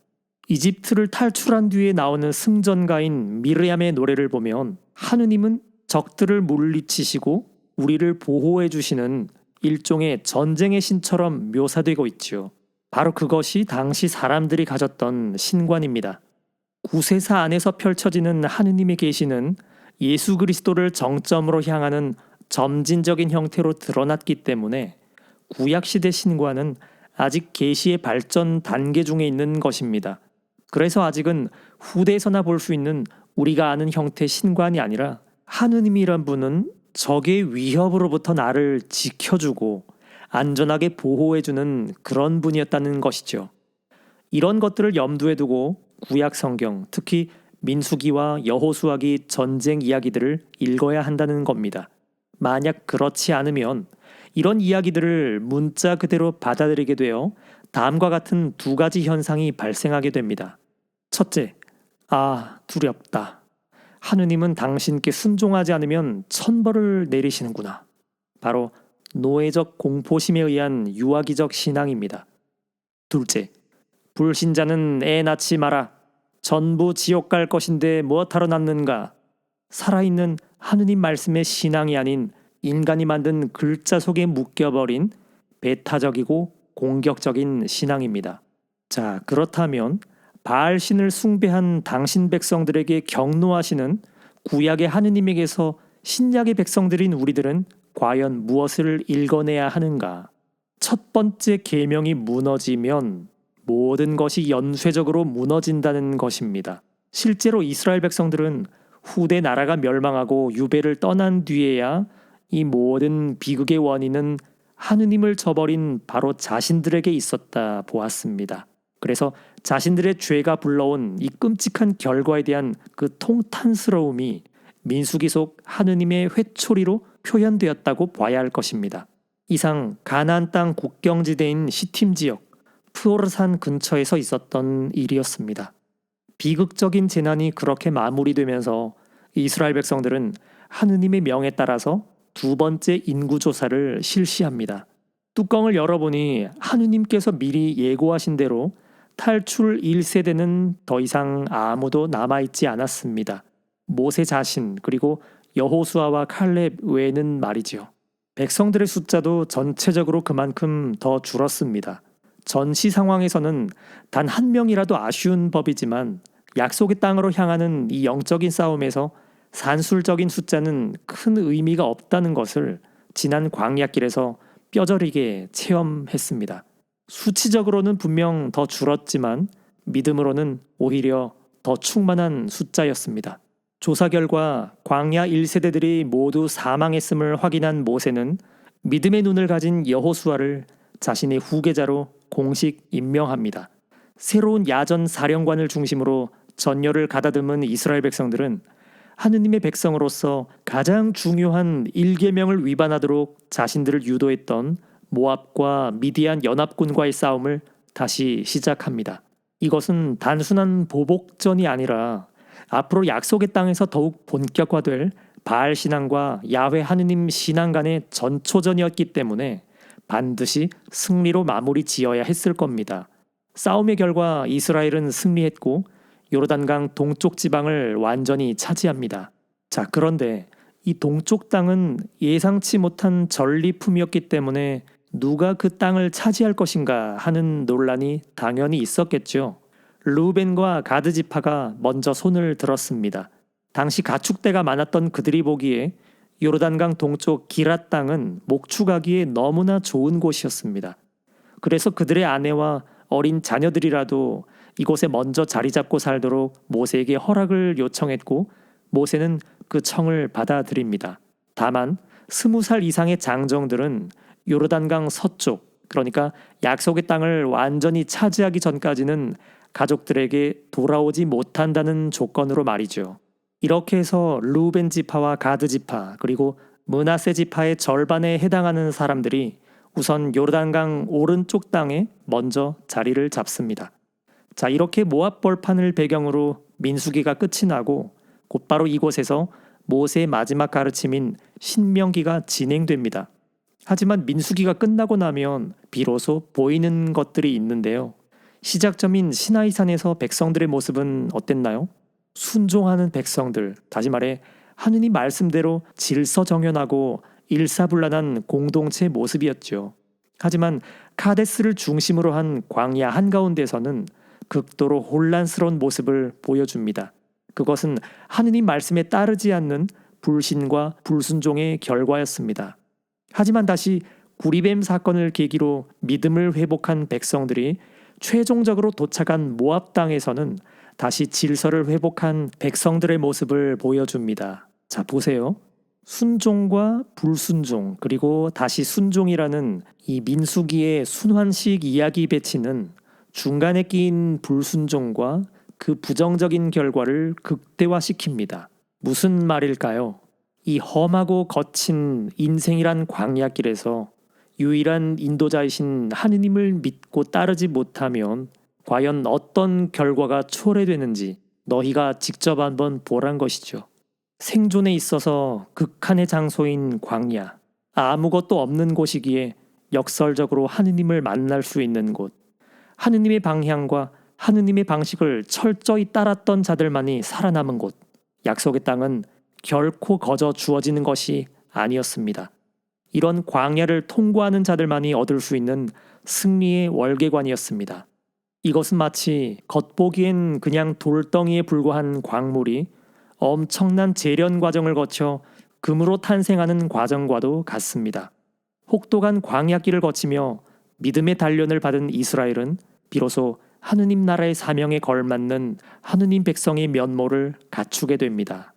이집트를 탈출한 뒤에 나오는 승전가인 미르얌의 노래를 보면 하느님은 적들을 물리치시고 우리를 보호해 주시는 일종의 전쟁의 신처럼 묘사되고 있지요. 바로 그것이 당시 사람들이 가졌던 신관입니다. 구세사 안에서 펼쳐지는 하느님의 계시는 예수 그리스도를 정점으로 향하는 점진적인 형태로 드러났기 때문에 구약시대 신관은 아직 계시의 발전 단계 중에 있는 것입니다. 그래서 아직은 후대에서나 볼 수 있는 우리가 아는 형태의 신관이 아니라 하느님이란 분은 적의 위협으로부터 나를 지켜주고 안전하게 보호해주는 그런 분이었다는 것이죠. 이런 것들을 염두에 두고 구약 성경, 특히 민수기와 여호수아기 전쟁 이야기들을 읽어야 한다는 겁니다. 만약 그렇지 않으면 이런 이야기들을 문자 그대로 받아들이게 되어 다음과 같은 두 가지 현상이 발생하게 됩니다. 첫째, 두렵다. 하느님은 당신께 순종하지 않으면 천벌을 내리시는구나. 바로 노예적 공포심에 의한 유아기적 신앙입니다. 둘째, 불신자는 애 낳지 마라. 전부 지옥 갈 것인데 무엇하러 낳는가. 살아있는 하느님 말씀의 신앙이 아닌 인간이 만든 글자 속에 묶여버린 배타적이고 공격적인 신앙입니다. 자, 그렇다면 바알신을 숭배한 당신 백성들에게 경노하시는 구약의 하느님에게서 신약의 백성들인 우리들은 과연 무엇을 읽어내야 하는가? 첫 번째 계명이 무너지면 모든 것이 연쇄적으로 무너진다는 것입니다. 실제로 이스라엘 백성들은 후대 나라가 멸망하고 유배를 떠난 뒤에야 이 모든 비극의 원인은 하느님을 저버린 바로 자신들에게 있었다 보았습니다. 그래서 자신들의 죄가 불러온 이 끔찍한 결과에 대한 그 통탄스러움이 민수기 속 하느님의 회초리로 표현되었다고 봐야 할 것입니다. 이상 가나안 땅 국경지대인 시팀 지역 프오르산 근처에서 있었던 일이었습니다. 비극적인 재난이 그렇게 마무리되면서 이스라엘 백성들은 하느님의 명에 따라서 두 번째 인구조사를 실시합니다. 뚜껑을 열어보니 하느님께서 미리 예고하신 대로 탈출 1세대는 더 이상 아무도 남아있지 않았습니다. 모세 자신 그리고 여호수아와 칼렙 외에는 말이지요. 백성들의 숫자도 전체적으로 그만큼 더 줄었습니다. 전시 상황에서는 단 한 명이라도 아쉬운 법이지만 약속의 땅으로 향하는 이 영적인 싸움에서 산술적인 숫자는 큰 의미가 없다는 것을 지난 광야길에서 뼈저리게 체험했습니다. 수치적으로는 분명 더 줄었지만 믿음으로는 오히려 더 충만한 숫자였습니다. 조사 결과 광야 1세대들이 모두 사망했음을 확인한 모세는 믿음의 눈을 가진 여호수아를 자신의 후계자로 공식 임명합니다. 새로운 야전 사령관을 중심으로 전열을 가다듬은 이스라엘 백성들은 하느님의 백성으로서 가장 중요한 1계명을 위반하도록 자신들을 유도했던 모압과 미디안 연합군과의 싸움을 다시 시작합니다. 이것은 단순한 보복전이 아니라 앞으로 약속의 땅에서 더욱 본격화될 바알 신앙과 야훼 하느님 신앙 간의 전초전이었기 때문에 반드시 승리로 마무리 지어야 했을 겁니다. 싸움의 결과 이스라엘은 승리했고 요르단강 동쪽 지방을 완전히 차지합니다. 자, 그런데 이 동쪽 땅은 예상치 못한 전리품이었기 때문에 누가 그 땅을 차지할 것인가 하는 논란이 당연히 있었겠죠. 르우벤과 가드 지파가 먼저 손을 들었습니다. 당시 가축대가 많았던 그들이 보기에 요르단강 동쪽 기랏 땅은 목축하기에 너무나 좋은 곳이었습니다. 그래서 그들의 아내와 어린 자녀들이라도 이곳에 먼저 자리 잡고 살도록 모세에게 허락을 요청했고 모세는 그 청을 받아들입니다. 다만 20살 이상의 장정들은 요르단강 서쪽, 그러니까 약속의 땅을 완전히 차지하기 전까지는 가족들에게 돌아오지 못한다는 조건으로 말이죠. 이렇게 해서 르우벤 지파와 가드 지파 그리고 므낫세 지파의 절반에 해당하는 사람들이 우선 요르단강 오른쪽 땅에 먼저 자리를 잡습니다. 자, 이렇게 모압 벌판을 배경으로 민수기가 끝이 나고 곧바로 이곳에서 모세의 마지막 가르침인 신명기가 진행됩니다. 하지만 민수기가 끝나고 나면 비로소 보이는 것들이 있는데요. 시작점인 시나이산에서 백성들의 모습은 어땠나요? 순종하는 백성들, 다시 말해 하느님 말씀대로 질서정연하고 일사불란한 공동체 모습이었죠. 하지만 카데스를 중심으로 한 광야 한가운데서는 극도로 혼란스러운 모습을 보여줍니다. 그것은 하느님 말씀에 따르지 않는 불신과 불순종의 결과였습니다. 하지만 다시 구리뱀 사건을 계기로 믿음을 회복한 백성들이 최종적으로 도착한 모압 땅에서는 다시 질서를 회복한 백성들의 모습을 보여줍니다. 자, 보세요. 순종과 불순종 그리고 다시 순종이라는 이 민수기의 순환식 이야기 배치는 중간에 끼인 불순종과 그 부정적인 결과를 극대화시킵니다. 무슨 말일까요? 이 험하고 거친 인생이란 광야길에서 유일한 인도자이신 하느님을 믿고 따르지 못하면 과연 어떤 결과가 초래되는지 너희가 직접 한번 보란 것이죠. 생존에 있어서 극한의 장소인 광야, 아무것도 없는 곳이기에 역설적으로 하느님을 만날 수 있는 곳, 하느님의 방향과 하느님의 방식을 철저히 따랐던 자들만이 살아남은 곳, 약속의 땅은 결코 거저 주어지는 것이 아니었습니다. 이런 광야를 통과하는 자들만이 얻을 수 있는 승리의 월계관이었습니다. 이것은 마치 겉보기엔 그냥 돌덩이에 불과한 광물이 엄청난 재련 과정을 거쳐 금으로 탄생하는 과정과도 같습니다. 혹독한 광야길을 거치며 믿음의 단련을 받은 이스라엘은 비로소 하느님 나라의 사명에 걸맞는 하느님 백성의 면모를 갖추게 됩니다.